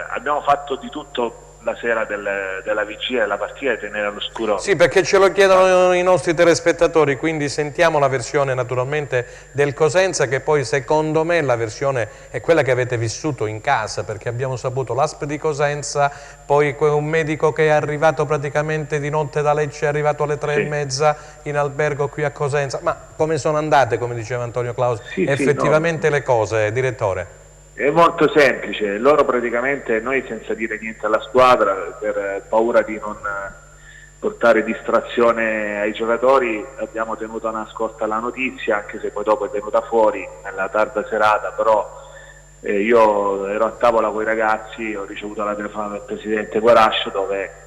abbiamo fatto di tutto la sera della vigilia della partita, e tenere all'oscuro. Sì, perché ce lo chiedono i nostri telespettatori, quindi sentiamo la versione naturalmente del Cosenza, che poi secondo me la versione è quella che avete vissuto in casa, perché abbiamo saputo l'ASP di Cosenza, poi un medico che è arrivato praticamente di notte da Lecce, è arrivato alle 3:30 in albergo qui a Cosenza. Ma come sono andate, come diceva Antonio Clausi, effettivamente le cose, direttore? È molto semplice, loro praticamente, noi senza dire niente alla squadra, per paura di non portare distrazione ai giocatori, abbiamo tenuto nascosta la notizia, anche se poi dopo è venuta fuori nella tarda serata, però io ero a tavola con i ragazzi, ho ricevuto la telefonata del presidente Guarascio, dove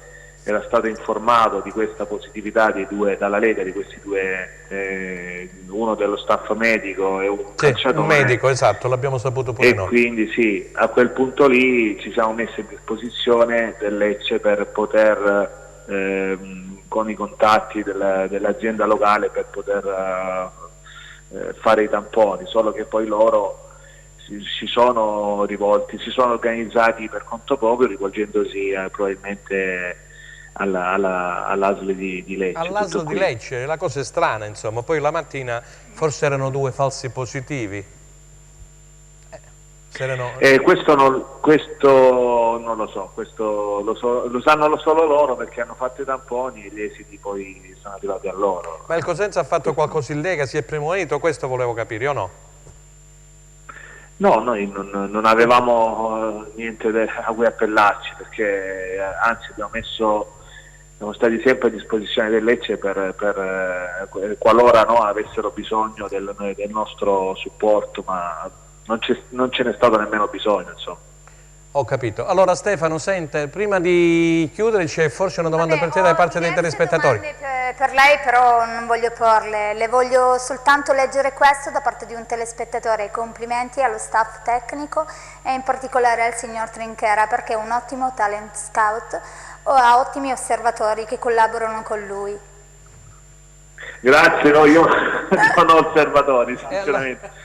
era stato informato di questa positività dalla Lega, di questi due, uno dello staff medico e un calciatore. Un medico, esatto, l'abbiamo saputo pure noi. E quindi sì, a quel punto lì ci siamo messi a disposizione del Lecce per poter, con i contatti dell'azienda locale, per poter fare i tamponi, solo che poi loro si sono rivolti, si sono organizzati per conto proprio, rivolgendosi probabilmente all'ASL di Lecce. All'ASL di Lecce, la cosa è strana, insomma, poi la mattina forse erano 2 falsi positivi. Questo non lo so, lo sanno solo loro, perché hanno fatto i tamponi e gli esiti poi sono arrivati a loro. Ma il Cosenza ha fatto qualcosa in Lega, si è premunito, questo volevo capire, o no? No, noi non avevamo niente a cui appellarci, perché anzi siamo stati sempre a disposizione del Lecce per qualora avessero bisogno del nostro supporto, ma non ce n'è stato nemmeno bisogno, insomma. Ho capito. Allora Stefano, sente, prima di chiudere c'è forse una domanda per te da parte dei telespettatori. Per lei, però non voglio porle, le voglio soltanto leggere questo da parte di un telespettatore. Complimenti allo staff tecnico e in particolare al signor Trinchera, perché è un ottimo talent scout o ha ottimi osservatori che collaborano con lui. Grazie, no, io non ho osservatori, sinceramente.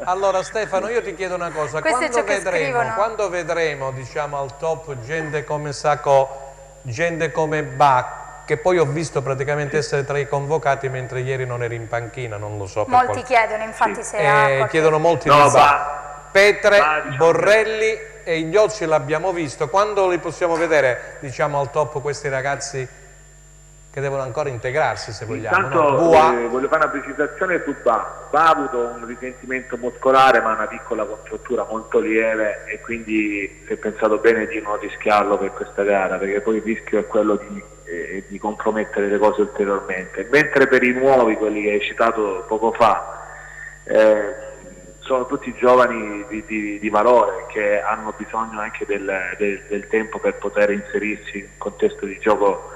Allora Stefano, io ti chiedo una cosa, quando vedremo diciamo al top gente come Sacco, gente come Bach, che poi ho visto praticamente essere tra i convocati mentre ieri non eri in panchina, non lo so. Molti chiedono infatti se chiedono molti di Bach. Petre, Borrelli e Igliozzi l'abbiamo visto, quando li possiamo vedere diciamo al top questi ragazzi che devono ancora integrarsi, se vogliamo? Intanto voglio fare una precisazione su Ba. Ba ha avuto un risentimento muscolare, ma una piccola contrattura molto lieve, e quindi si è pensato bene di non rischiarlo per questa gara, perché poi il rischio è quello di compromettere le cose ulteriormente. Mentre per i nuovi, quelli che hai citato poco fa, sono tutti giovani di valore, che hanno bisogno anche del tempo per poter inserirsi in un contesto di gioco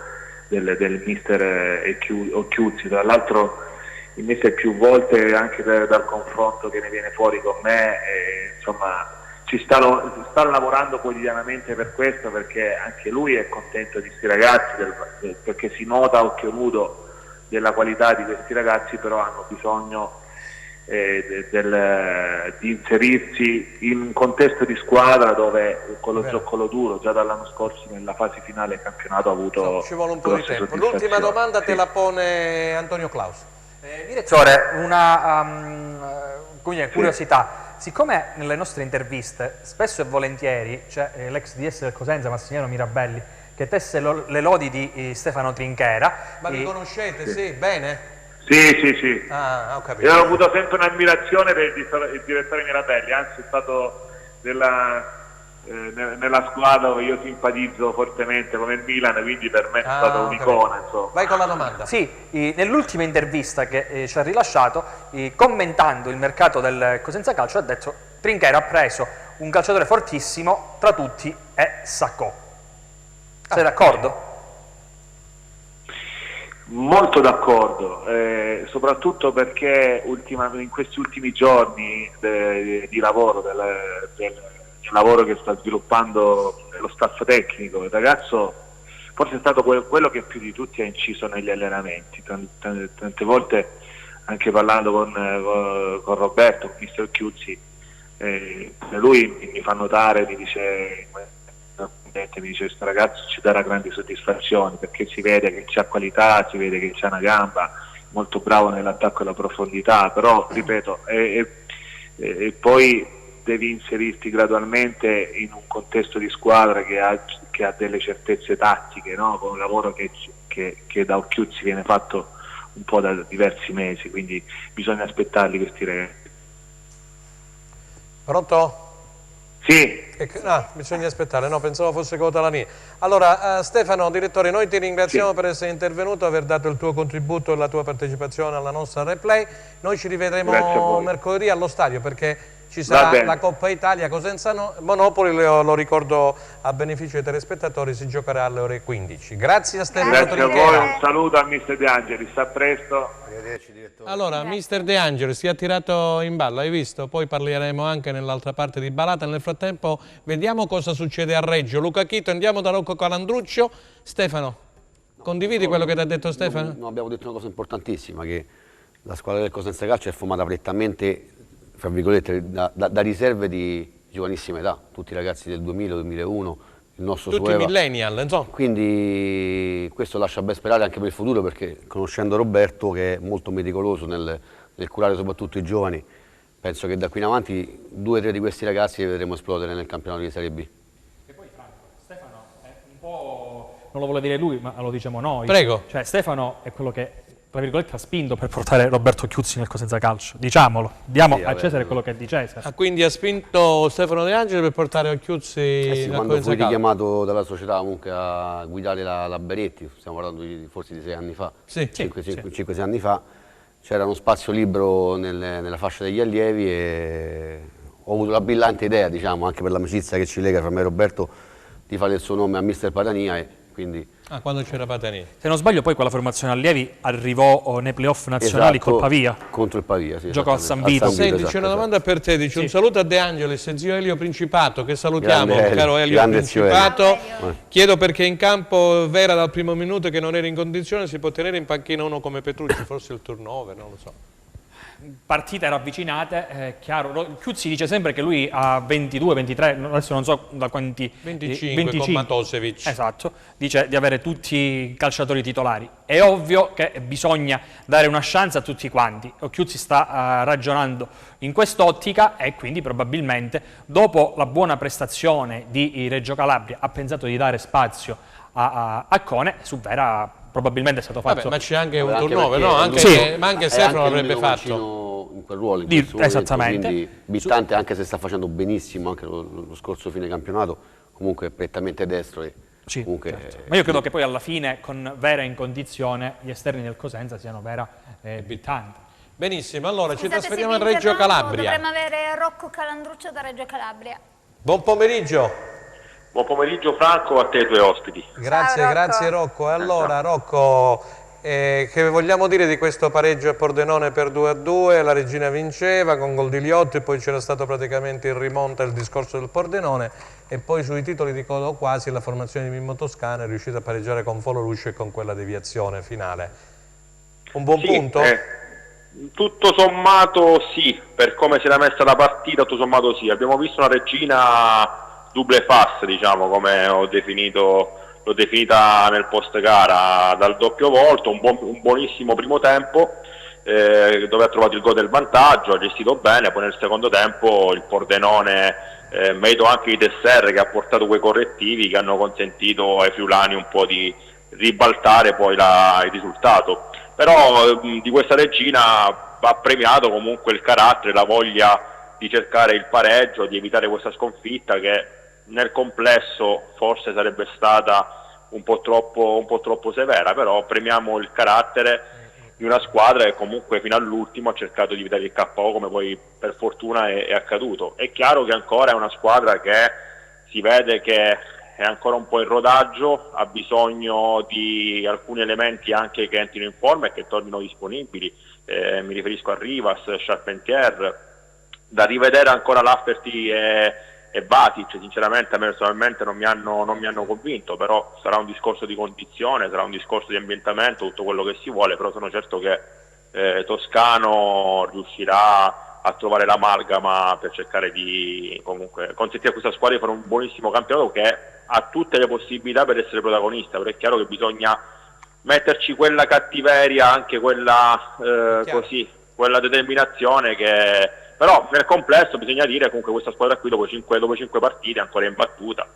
del mister Occhiuzzi. Tra l'altro il mister più volte, anche dal confronto che ne viene fuori con me, insomma ci sta lavorando quotidianamente per questo, perché anche lui è contento di questi ragazzi, perché si nota a occhio nudo della qualità di questi ragazzi, però hanno bisogno di inserirsi in un contesto di squadra dove con lo zoccolo duro già dall'anno scorso nella fase finale del campionato ha avuto ci vuole un po' di tempo. L'ultima domanda te la pone Antonio Claus. Direttore, una curiosità, siccome nelle nostre interviste spesso e volentieri c'è l'ex DS del Cosenza Massimiliano Mirabelli che tesse le lodi di Stefano Trinchera. Ma li conoscete? Sì, bene? Sì. Ho capito. Io ho avuto sempre un'ammirazione per il direttore Mirabelli, anzi è stato nella squadra dove io simpatizzo fortemente come il Milan, quindi per me è stata un'icona. Vai con la domanda. Sì, nell'ultima intervista che ci ha rilasciato, commentando il mercato del Cosenza Calcio, ha detto: Trinchera ha preso un calciatore fortissimo, tra tutti è Sacco. Sei d'accordo? Molto d'accordo, soprattutto perché in questi ultimi giorni di lavoro, del lavoro che sta sviluppando lo staff tecnico, il ragazzo forse è stato quello che più di tutti ha inciso negli allenamenti. Tante volte, anche parlando con Roberto, con mister Chiuzzi, lui mi fa notare, mi dice questo ragazzo ci darà grandi soddisfazioni, perché si vede che c'ha qualità, si vede che c'ha una gamba, molto bravo nell'attacco e alla profondità, però ripeto, e poi devi inserirti gradualmente in un contesto di squadra che ha delle certezze tattiche, no? Con un lavoro che da Occhiuzzi viene fatto un po' da diversi mesi, quindi bisogna aspettarli questi ragazzi. Pronto? Sì. Bisogna aspettare, no, pensavo fosse cosa la mia. Allora, Stefano, direttore, noi ti ringraziamo per essere intervenuto, aver dato il tuo contributo e la tua partecipazione alla nostra replay. Noi ci rivedremo mercoledì allo stadio, perché ci sarà la Coppa Italia Cosenza Monopoli, lo ricordo a beneficio dei telespettatori, si giocherà alle ore 15. Grazie a Stefano Trinchera. Grazie a voi, un saluto a mister De Angelis, a presto. Arrivederci, direttore. Allora, mister De Angelis si è tirato in ballo, hai visto? Poi parleremo anche nell'altra parte di Balata. Nel frattempo vediamo cosa succede a Reggio. Luca Chito, andiamo da Rocco Calandruccio. Stefano, condividi quello che ti ha detto Stefano? No, abbiamo detto una cosa importantissima, che La squadra del Cosenza Calcio è formata prettamente, fra virgolette, da riserve di giovanissima età, tutti i ragazzi del 2000-2001, il nostro tutti Sueva. millennial, insomma. Quindi questo lascia ben sperare anche per il futuro, perché conoscendo Roberto, che è molto meticoloso nel curare soprattutto i giovani, penso che da qui in avanti 2 o 3 di questi ragazzi li vedremo esplodere nel campionato di Serie B. E poi Franco, Stefano è un po', non lo vuole dire lui, ma lo diciamo noi. Prego. Cioè Stefano è quello che, tra virgolette, ha spinto per portare Roberto Chiuzzi nel Cosenza Calcio. Diciamolo, diamo Sì, a vabbè, Cesare quello che è di Cesare. Quindi ha spinto Stefano De Angeli per portare Occhiuzzi Sì, nel quando Cosenza fui Calcio. richiamato dalla società comunque a guidare la Beretti, stiamo parlando forse di 6 anni fa, Sì. 5-6 anni fa, c'era uno spazio libero nella fascia degli allievi e ho avuto la brillante idea, diciamo, anche per l'amicizia che ci lega fra me e Roberto, di fare il suo nome a Mister Padania e quindi... Ah, quando c'era Patani. Se non sbaglio poi quella formazione allievi arrivò nei playoff nazionali Esatto, col Pavia. contro il Pavia, sì. Giocò a San Vito. Senti, esatto, c'è una domanda per te, dice un Sì. saluto a De Angelis e zio Elio Principato, che salutiamo, Grande Elio, caro Elio grande zio Elio. Principato. Ciao, Elio. Chiedo perché in campo Vera dal primo minuto che non era in condizione, si può tenere in panchina uno come Petrucci, forse il turnover, non lo so. Partite ravvicinate, chiaro. Chiuzzi dice sempre che lui ha 22, 23, adesso non so da quanti... 25 con Matosevic. Esatto, dice di avere tutti i calciatori titolari. È ovvio che bisogna dare una chance a tutti quanti. Chiuzzi sta ragionando in quest'ottica e quindi probabilmente dopo la buona prestazione di Reggio Calabria ha pensato di dare spazio a Cone. Su Vera probabilmente è stato fatto... Vabbè, ma c'è anche un Anche turnover, perché no? Anche Sì. ma anche È Stefano anche l'avrebbe il fatto. vicino in quel ruolo, in Di- questo momento, esattamente. quindi Bittante, anche se sta facendo benissimo anche lo scorso fine campionato, comunque è prettamente destro e Sì, comunque certo. Ma io credo che poi alla fine con Vera in condizione gli esterni del Cosenza siano Vera e Bittante. Benissimo, allora ci Scusate, trasferiamo se a vi Reggio interrompo, Calabria. Dovremmo avere Rocco Calandruccio da Reggio Calabria. Buon pomeriggio. Buon pomeriggio Franco, a te e ai tuoi ospiti. Grazie, Rocco. grazie Rocco. E allora Rocco, che vogliamo dire di questo pareggio a Pordenone per 2-2? La Regina vinceva con gol di Liotti, poi c'era stato praticamente il rimonta, il discorso del Pordenone e poi sui titoli di codo quasi la formazione di Mimmo Toscano è riuscita a pareggiare con Folo Luce e con quella deviazione finale. Un buon punto? Tutto sommato sì, per come si era messa la partita, tutto sommato sì. Abbiamo visto una Regina double fast, diciamo, come l'ho definita nel post gara, dal doppio volto, un buonissimo primo tempo dove ha trovato il gol del vantaggio, ha gestito bene, poi nel secondo tempo il Pordenone, merito anche di Tesser che ha portato quei correttivi che hanno consentito ai friulani un po' di ribaltare poi il risultato. Però di questa Regina va premiato comunque il carattere, la voglia di cercare il pareggio, di evitare questa sconfitta che nel complesso forse sarebbe stata un po' troppo severa, però premiamo il carattere di una squadra che comunque fino all'ultimo ha cercato di evitare il KO, come poi per fortuna è accaduto. È chiaro che ancora è una squadra che si vede che è ancora un po' in rodaggio, ha bisogno di alcuni elementi anche che entrino in forma e che tornino disponibili, mi riferisco a Rivas, Charpentier, da rivedere ancora Lafferty e Vatic. Sinceramente a me personalmente non mi hanno convinto, però sarà un discorso di condizione, sarà un discorso di ambientamento, tutto quello che si vuole, però sono certo che Toscano riuscirà a trovare l'amalgama per cercare di comunque consentire a questa squadra di fare un buonissimo campionato che ha tutte le possibilità per essere protagonista, però è chiaro che bisogna metterci quella cattiveria, anche quella quella determinazione che però nel complesso bisogna dire comunque questa squadra qui dopo 5 partite è ancora imbattuta,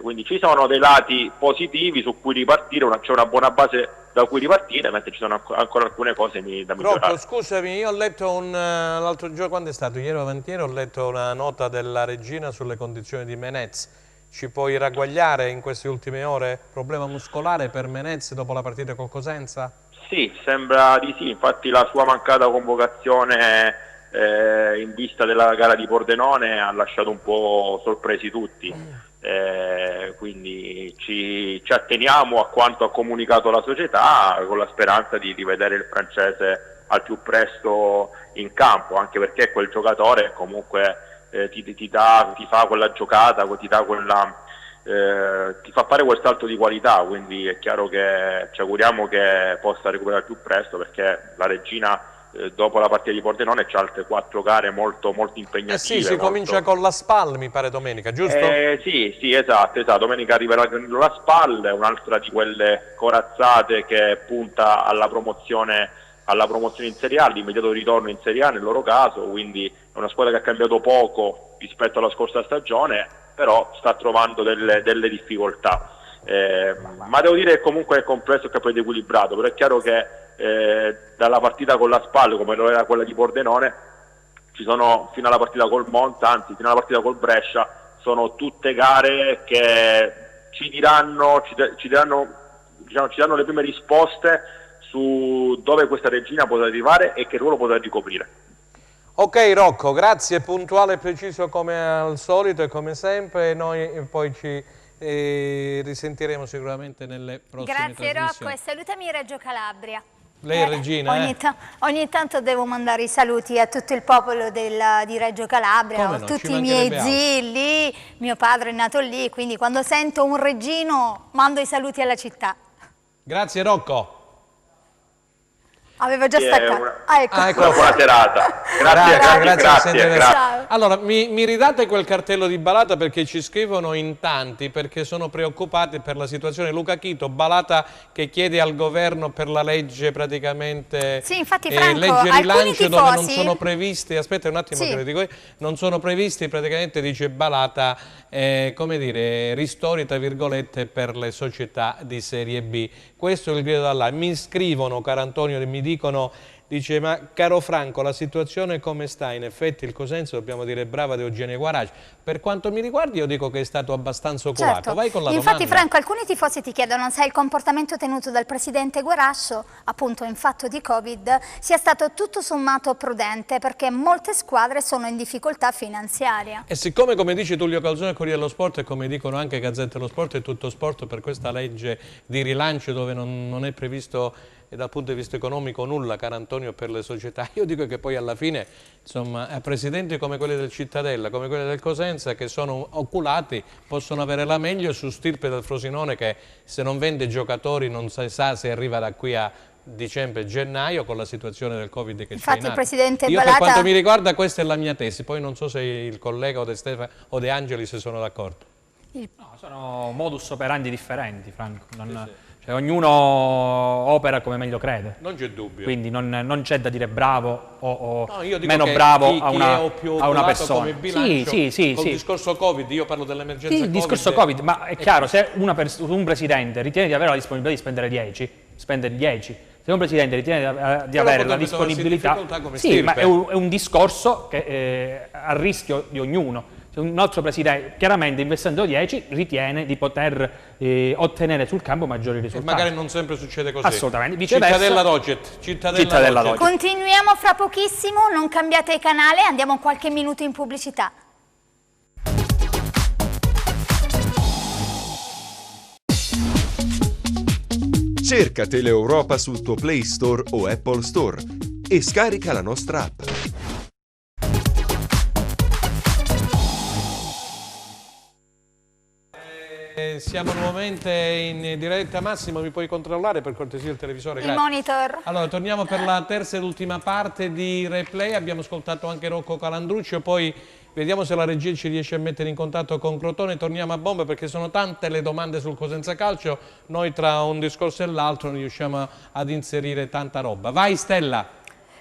quindi ci sono dei lati positivi su cui ripartire, c'è una buona base da cui ripartire, mentre ci sono ancora alcune cose da migliorare. Rocco, scusami, io ho letto l'altro giorno, quando è stato? Ieri o avantieri, ho letto una nota della Regina sulle condizioni di Menez. Ci puoi ragguagliare in queste ultime ore? Problema muscolare per Menez dopo la partita col Cosenza? Sì, sembra di sì, infatti la sua mancata convocazione in vista della gara di Pordenone ha lasciato un po' sorpresi tutti, quindi ci atteniamo a quanto ha comunicato la società con la speranza di rivedere il francese al più presto in campo, anche perché quel giocatore comunque ti fa quella giocata, ti fa fare quel salto di qualità, quindi è chiaro che ci auguriamo che possa recuperare al più presto, perché la Regina dopo la partita di Pordenone c'è altre 4 gare molto impegnative. Sì, si comincia con la SPAL, mi pare domenica, giusto? Sì, esatto. Domenica arriverà la SPAL, un'altra di quelle corazzate che punta alla promozione in Serie A, l'immediato ritorno in Serie A nel loro caso, quindi è una squadra che ha cambiato poco rispetto alla scorsa stagione, però sta trovando delle difficoltà. Ma devo dire che comunque è complesso e capito equilibrato, però è chiaro che dalla partita con la SPAL, come lo era quella di Pordenone, ci sono fino alla partita col Monza, anzi fino alla partita col Brescia, sono tutte gare che ci daranno le prime risposte su dove questa regina potrà arrivare e che ruolo potrà ricoprire. Ok Rocco, grazie, puntuale e preciso come al solito e come sempre, noi poi ci risentiremo sicuramente nelle prossime Grazie Rocco trasmissioni. e salutami Reggio Calabria. Lei è regina, ogni tanto devo mandare i saluti a tutto il popolo di Reggio Calabria, Come no, tutti i miei zii lì, mio padre è nato lì, quindi quando sento un reggino mando i saluti alla città. Grazie Rocco. Avevo già staccato. Ecco. Una buona serata. Grazie. Ciao. Allora, mi ridate quel cartello di Balata perché ci scrivono in tanti, perché sono preoccupati per la situazione. Luca Chito, Balata che chiede al governo per la legge praticamente sì, infatti, Franco, legge rilancio tifosi... dove non sono previsti, aspetta un attimo sì. che lo dico io, non sono previsti praticamente, dice Balata, come dire, ristori tra virgolette per le società di Serie B. Questo è il grido d'allarme. Mi scrivono, caro Antonio, mi dicono, dice, ma caro Franco, la situazione come sta? In effetti il Cosenza, dobbiamo dire brava di Eugenio Guaraci. Per quanto mi riguarda io dico che è stato abbastanza oculato. Certo. Vai con la Infatti domanda. Franco, alcuni tifosi ti chiedono se il comportamento tenuto dal presidente Guarascio, appunto in fatto di Covid, sia stato tutto sommato prudente, perché molte squadre sono in difficoltà finanziaria. E siccome, come dice Tullio Calzone, Corriere dello Sport, e come dicono anche Gazzetta dello Sport, è tutto sport per questa legge di rilancio dove non è previsto e dal punto di vista economico nulla, caro Antonio, per le società. Io dico che poi alla fine, insomma, presidenti come quelli del Cittadella, come quelli del Cosenza, che sono oculati, possono avere la meglio su stirpe del Frosinone, che se non vende giocatori non si sa se arriva da qui a dicembre, gennaio, con la situazione del Covid che c'è in Infatti atto. il presidente Io Balata... per quanto mi riguarda questa è la mia tesi, poi non so se il collega o De Angeli se sono d'accordo. No, sono modus operandi differenti, Franco. Cioè, ognuno opera come meglio crede. Non c'è dubbio. Quindi non c'è da dire bravo o io dico meno che bravo chi a una, è più a una persona. come bilancio, sì. Col discorso Covid, io parlo dell'emergenza Sì, il Covid. discorso Covid, ma è chiaro, se un presidente ritiene di avere la disponibilità di spendere 10, spende 10. Se un presidente ritiene di avere la disponibilità... Sì, ma è un discorso che a rischio di ognuno. Se un nostro presidente, chiaramente investendo 10, ritiene di poter ottenere sul campo maggiori risultati. E magari non sempre succede così. Assolutamente. Viceversa, Cittadella Docet. Cittadella Docet. Continuiamo fra pochissimo, non cambiate canale, andiamo qualche minuto in pubblicità. Cerca Teleeuropa sul tuo Play Store o Apple Store e scarica la nostra app. Siamo nuovamente in diretta. Massimo, mi puoi controllare per cortesia il televisore? Il monitor. Allora, torniamo per la terza ed ultima parte di Replay. Abbiamo ascoltato anche Rocco Calandruccio, poi vediamo se la regia ci riesce a mettere in contatto con Crotone. Torniamo a bomba perché sono tante le domande sul Cosenza Calcio. Noi tra un discorso e l'altro riusciamo ad inserire tanta roba. Vai Stella!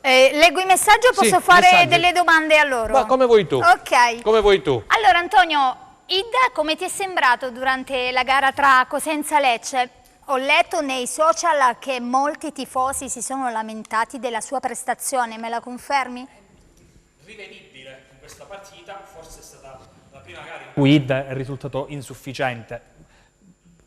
Leggo i messaggi o posso fare messaggi. delle domande a loro? Ma come vuoi tu. Ok. Come vuoi tu. Allora Antonio, Ida, come ti è sembrato durante la gara tra Cosenza e Lecce? Ho letto nei social che molti tifosi si sono lamentati della sua prestazione, me la confermi? Rivedibile in questa partita, forse è stata la prima gara in cui Ida è risultato insufficiente.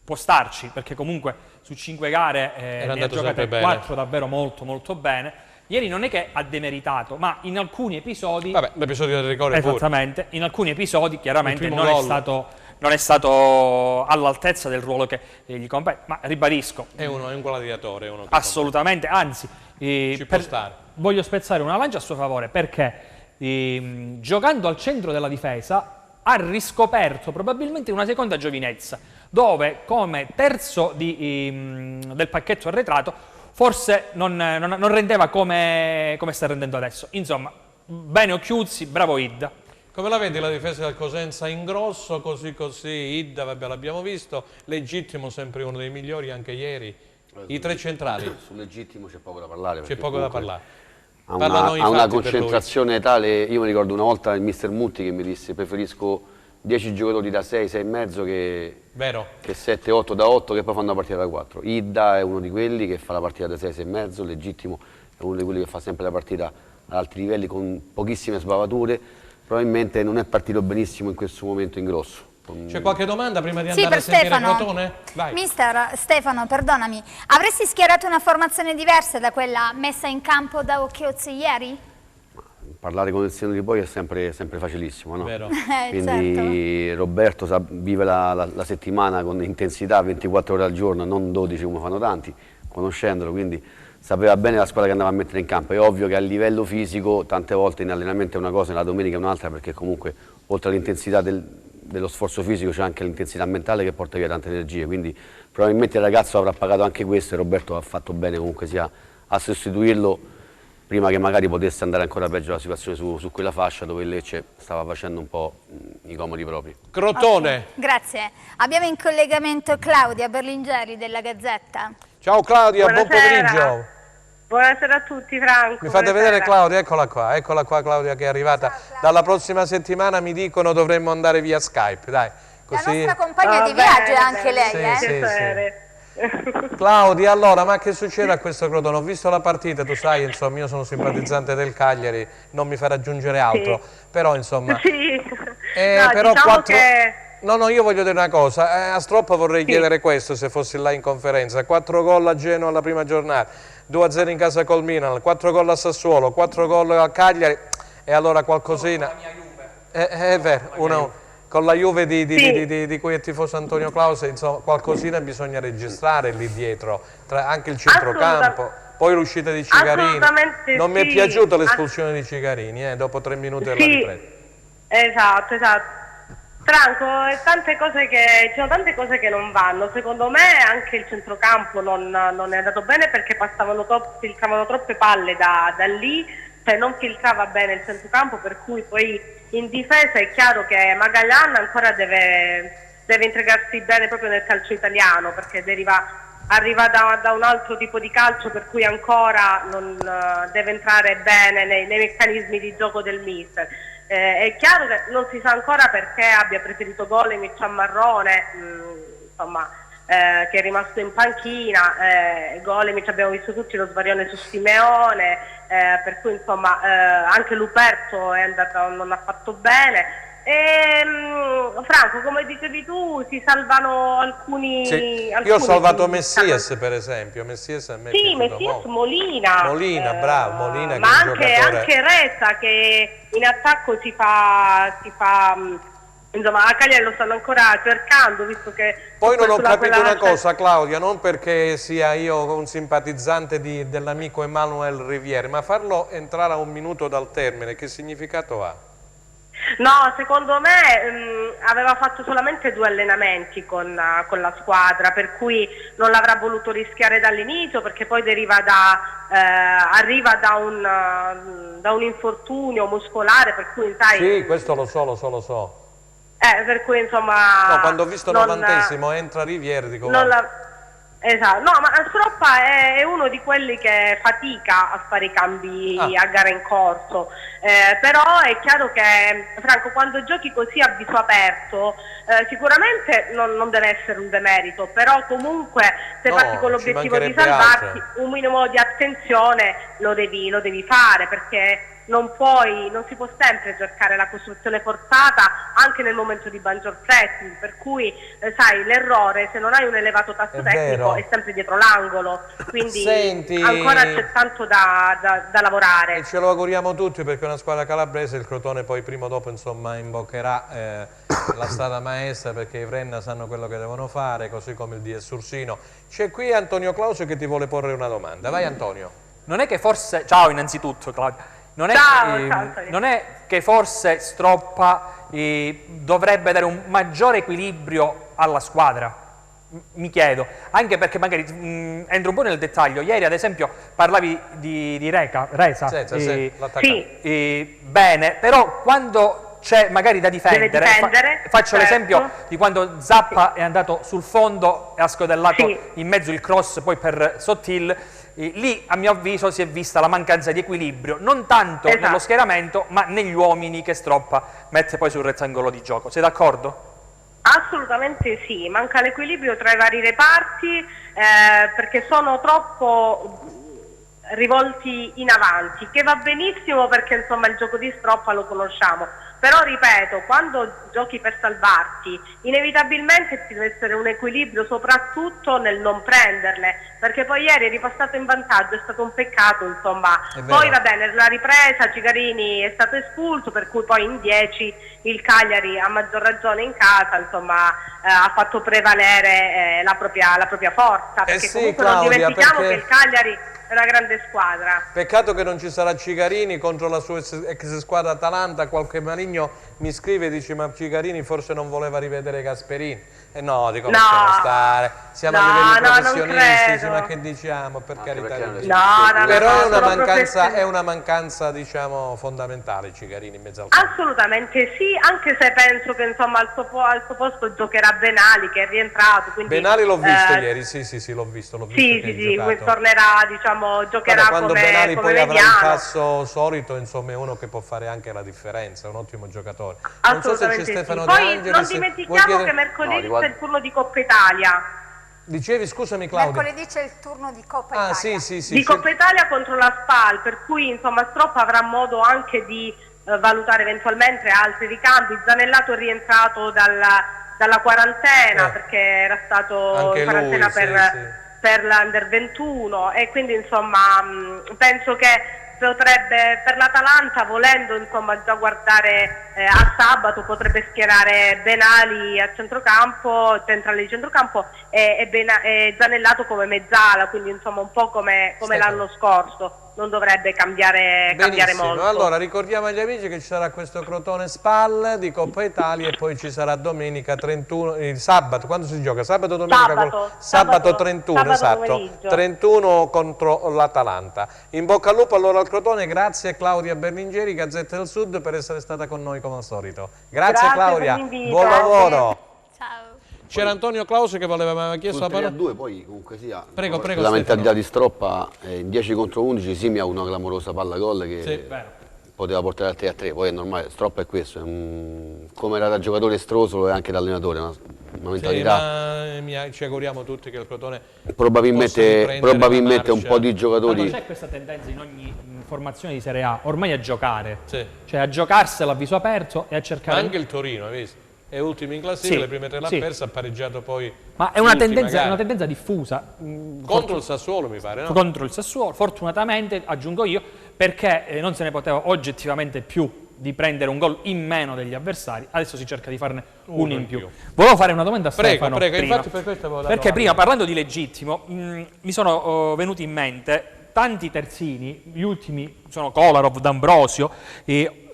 Può starci, perché comunque su 5 gare ne ha giocate 4 davvero molto bene. Ieri non è che ha demeritato, ma in alcuni episodi... Vabbè, l'episodio del rigore esattamente, in alcuni episodi chiaramente non è stato all'altezza del ruolo che gli compete, ma ribadisco... È un gladiatore. Assolutamente, anzi, ci può stare. Voglio spezzare una lancia a suo favore, perché giocando al centro della difesa ha riscoperto probabilmente una seconda giovinezza, dove come terzo del pacchetto arretrato forse non rendeva come sta rendendo adesso. Insomma, bene Occhiuzzi, bravo Idda. Come la vedi la difesa del Cosenza in grosso, così Idda, vabbè, l'abbiamo visto, Legittimo sempre uno dei migliori anche ieri, i tre centrali. Sul Legittimo c'è poco da parlare. C'è poco da parlare. Ha una concentrazione tale, io mi ricordo una volta il mister Mutti che mi disse preferisco 10 giocatori da 6, 6,5 che 7, 8 da 8 che poi fanno la partita da 4. Idda è uno di quelli che fa la partita da 6, 6,5, Legittimo è uno di quelli che fa sempre la partita ad alti livelli con pochissime sbavature, probabilmente non è partito benissimo in questo momento in grosso. C'è qualche domanda prima di andare a sentire Crotone? Vai. Mister Stefano, perdonami, avresti schierato una formazione diversa da quella messa in campo da Occhiozzi ieri? Parlare con il senno di poi è sempre facilissimo, no? Vero. Quindi certo. Roberto vive la settimana con intensità 24 ore al giorno, non 12 come fanno tanti, conoscendolo, quindi sapeva bene la squadra che andava a mettere in campo. È ovvio che a livello fisico tante volte in allenamento è una cosa e la domenica è un'altra, perché comunque oltre all'intensità dello sforzo fisico c'è anche l'intensità mentale che porta via tante energie, quindi probabilmente il ragazzo avrà pagato anche questo e Roberto ha fatto bene comunque sia a sostituirlo prima che magari potesse andare ancora peggio la situazione su quella fascia dove il Lecce stava facendo un po' i comodi propri. Crotone. Okay, grazie. Abbiamo in collegamento Claudia Berlingeri della Gazzetta. Ciao Claudia, buonasera. Buon pomeriggio. Buonasera a tutti, Franco. Mi fate vedere Claudia? Eccola qua Claudia che è arrivata. Ciao, dalla prossima settimana mi dicono dovremmo andare via Skype, dai. Così... La nostra compagna di viaggio è anche lei, sì. Claudia, allora, ma che succede a questo Crotone? Ho visto la partita, tu sai, insomma, io sono simpatizzante del Cagliari, non mi fa raggiungere altro, però insomma... Sì, però diciamo che... No, io voglio dire una cosa, a Stroppa vorrei chiedere questo se fossi là in conferenza, 4 gol a Genoa alla prima giornata, 2-0 in casa col Milan, 4 gol a Sassuolo, 4 gol a Cagliari, e allora qualcosina... È vero, con la Juve di cui è tifoso Antonio Clausi, insomma, qualcosina bisogna registrare lì dietro, anche il centrocampo, poi l'uscita di Cigarini. Non mi è piaciuta l'espulsione di Cigarini, dopo 3 minuti della ripresa. Esatto. Franco, ci sono tante cose che non vanno, secondo me anche il centrocampo non è andato bene perché filtravano troppe palle da lì, cioè non filtrava bene il centrocampo, per cui poi in difesa è chiaro che Magallan ancora deve integrarsi bene proprio nel calcio italiano, perché arriva da un altro tipo di calcio, per cui ancora non deve entrare bene nei meccanismi di gioco del mister. È chiaro che non si sa ancora perché abbia preferito Golemic a Marrone, insomma, che è rimasto in panchina. Golemic abbiamo visto tutti lo svarione su Simeone, per cui insomma anche Luperto non ha fatto bene. Franco, come dicevi tu, si salvano alcuni... Sì. Io ho salvato Messias, per esempio. Messias a me Messias, Molina. Bravo, Molina. Ma anche Reza, che in attacco si fa insomma, a Cagliari lo stanno ancora cercando, visto che... Poi non ho capito una cosa, Claudia, non perché sia io un simpatizzante dell'amico Emanuel Riviere, ma farlo entrare a 1 minuto dal termine, che significato ha? No, secondo me aveva fatto solamente 2 allenamenti con la squadra, per cui non l'avrà voluto rischiare dall'inizio, perché poi arriva da un infortunio muscolare, per cui sai... Sì, questo lo so. Per cui insomma... No, quando ho visto 90esimo entra Riviere, dico... Esatto, no, ma Stroppa è uno di quelli che fatica a fare i cambi a gara in corso, però è chiaro che, Franco, quando giochi così a viso aperto, sicuramente non deve essere un demerito, però comunque se parti con l'obiettivo di salvarti, un minimo di attenzione lo devi fare, perché non si può sempre cercare la costruzione forzata anche nel momento di maggior pressing, per cui sai, l'errore, se non hai un elevato tasso tecnico, è sempre dietro l'angolo, quindi ancora c'è tanto da lavorare. E ce lo auguriamo tutti, perché è una squadra calabrese, il Crotone poi prima o dopo insomma imboccherà la strada maestra, perché i Frenna sanno quello che devono fare, così come il DS Ursino. C'è qui Antonio Clausio che ti vuole porre una domanda. Vai Antonio. Non è che forse... Ciao innanzitutto Claudia. Non è che forse Stroppa dovrebbe dare un maggiore equilibrio alla squadra? mi chiedo, anche perché magari entro un po' nel dettaglio, ieri ad esempio parlavi di Resa, bene, però quando c'è magari da difendere, faccio l'esempio di quando Zappa è andato sul fondo e ha scodellato in mezzo il cross poi per Sottil, lì a mio avviso si è vista la mancanza di equilibrio, non tanto nello schieramento ma negli uomini che Stroppa mette poi sul rettangolo di gioco. Sei d'accordo? Assolutamente sì, manca l'equilibrio tra i vari reparti perché sono troppo rivolti in avanti, che va benissimo perché insomma il gioco di Stroppa lo conosciamo, però ripeto, quando giochi per salvarti inevitabilmente ci deve essere un equilibrio soprattutto nel non prenderle, perché poi ieri è ripassato in vantaggio, è stato un peccato insomma. Poi va bene, nella ripresa Cigarini è stato espulso, per cui poi in 10 il Cagliari a maggior ragione in casa insomma ha fatto prevalere la propria forza, perché comunque Claudia, non dimentichiamo che il Cagliari è una grande squadra. Peccato che non ci sarà Cigarini contro la sua ex squadra Atalanta. Qualche maligno mi scrive e dice ma Cigarini forse non voleva rivedere Gasperini. No, dico lasciamo stare, siamo a livelli professionistici, ma che diciamo, per carità di Dio. Però è una mancanza diciamo fondamentale Cigarini in mezzo al campo. Assolutamente sì, anche se penso che insomma al suo posto giocherà Benali, che è rientrato. Quindi, Benali l'ho visto ieri, sì, l'ho visto. Sì, tornerà, diciamo, giocherà quando Benali poi mediano. avrà il passo solito, insomma è uno che può fare anche la differenza, è un ottimo giocatore. Non so se c'è Stefano De Poi Angelis. non dimentichiamo che mercoledì c'è il turno di Coppa Italia. Dicevi, scusami Claudia. Mercoledì c'è il turno di Coppa Italia. Sì, di Coppa Italia contro la Spal, per cui insomma Stroppa avrà modo anche di valutare eventualmente altri ricambi. Zanellato è rientrato dalla quarantena perché era stato in quarantena per l'Under 21 e quindi insomma penso che potrebbe, per l'Atalanta, volendo insomma già guardare a sabato, potrebbe schierare Benali a centrocampo, centrale di centrocampo e Zanellato come mezzala, quindi insomma un po' come l'anno scorso. Non dovrebbe cambiare molto. Allora ricordiamo agli amici che ci sarà questo Crotone Spal di Coppa Italia e poi ci sarà domenica 31, il sabato, quando si gioca? Sabato, domenica? Sabato 31, esatto, 31 contro l'Atalanta. In bocca al lupo allora al Crotone, grazie a Claudia Berlingeri, Gazzetta del Sud, per essere stata con noi come al solito. Grazie Claudia, buon lavoro. Ciao. C'era Antonio Clauso che aveva chiesto la parola. 3-2 poi comunque sia. Prego, la Stefano. mentalità di Stroppa in 10 contro 11 Simi ha una clamorosa palla gol che poteva portare al 3-3, poi è normale, Stroppa è questo, come era da giocatore estroso e anche da allenatore, una mentalità. Ci auguriamo tutti che il Crotone probabilmente un po' di giocatori. C'è questa tendenza in ogni formazione di Serie A ormai a giocare, cioè a giocarsela a viso aperto e a cercare. Ma anche il Torino, hai visto? È ultimo in classifica, le prime 3 l'ha persa, ha pareggiato poi. Ma è una tendenza diffusa. Contro il Sassuolo mi pare, no? Contro il Sassuolo, fortunatamente, aggiungo io, perché non se ne poteva oggettivamente più di prendere un gol in meno degli avversari, adesso si cerca di farne uno in più. Volevo fare una domanda a Stefano. Prego, prima, infatti per questo avevo dato perché prima, parlando di legittimo, mi sono venuti in mente tanti terzini, gli ultimi sono Kolarov, D'Ambrosio,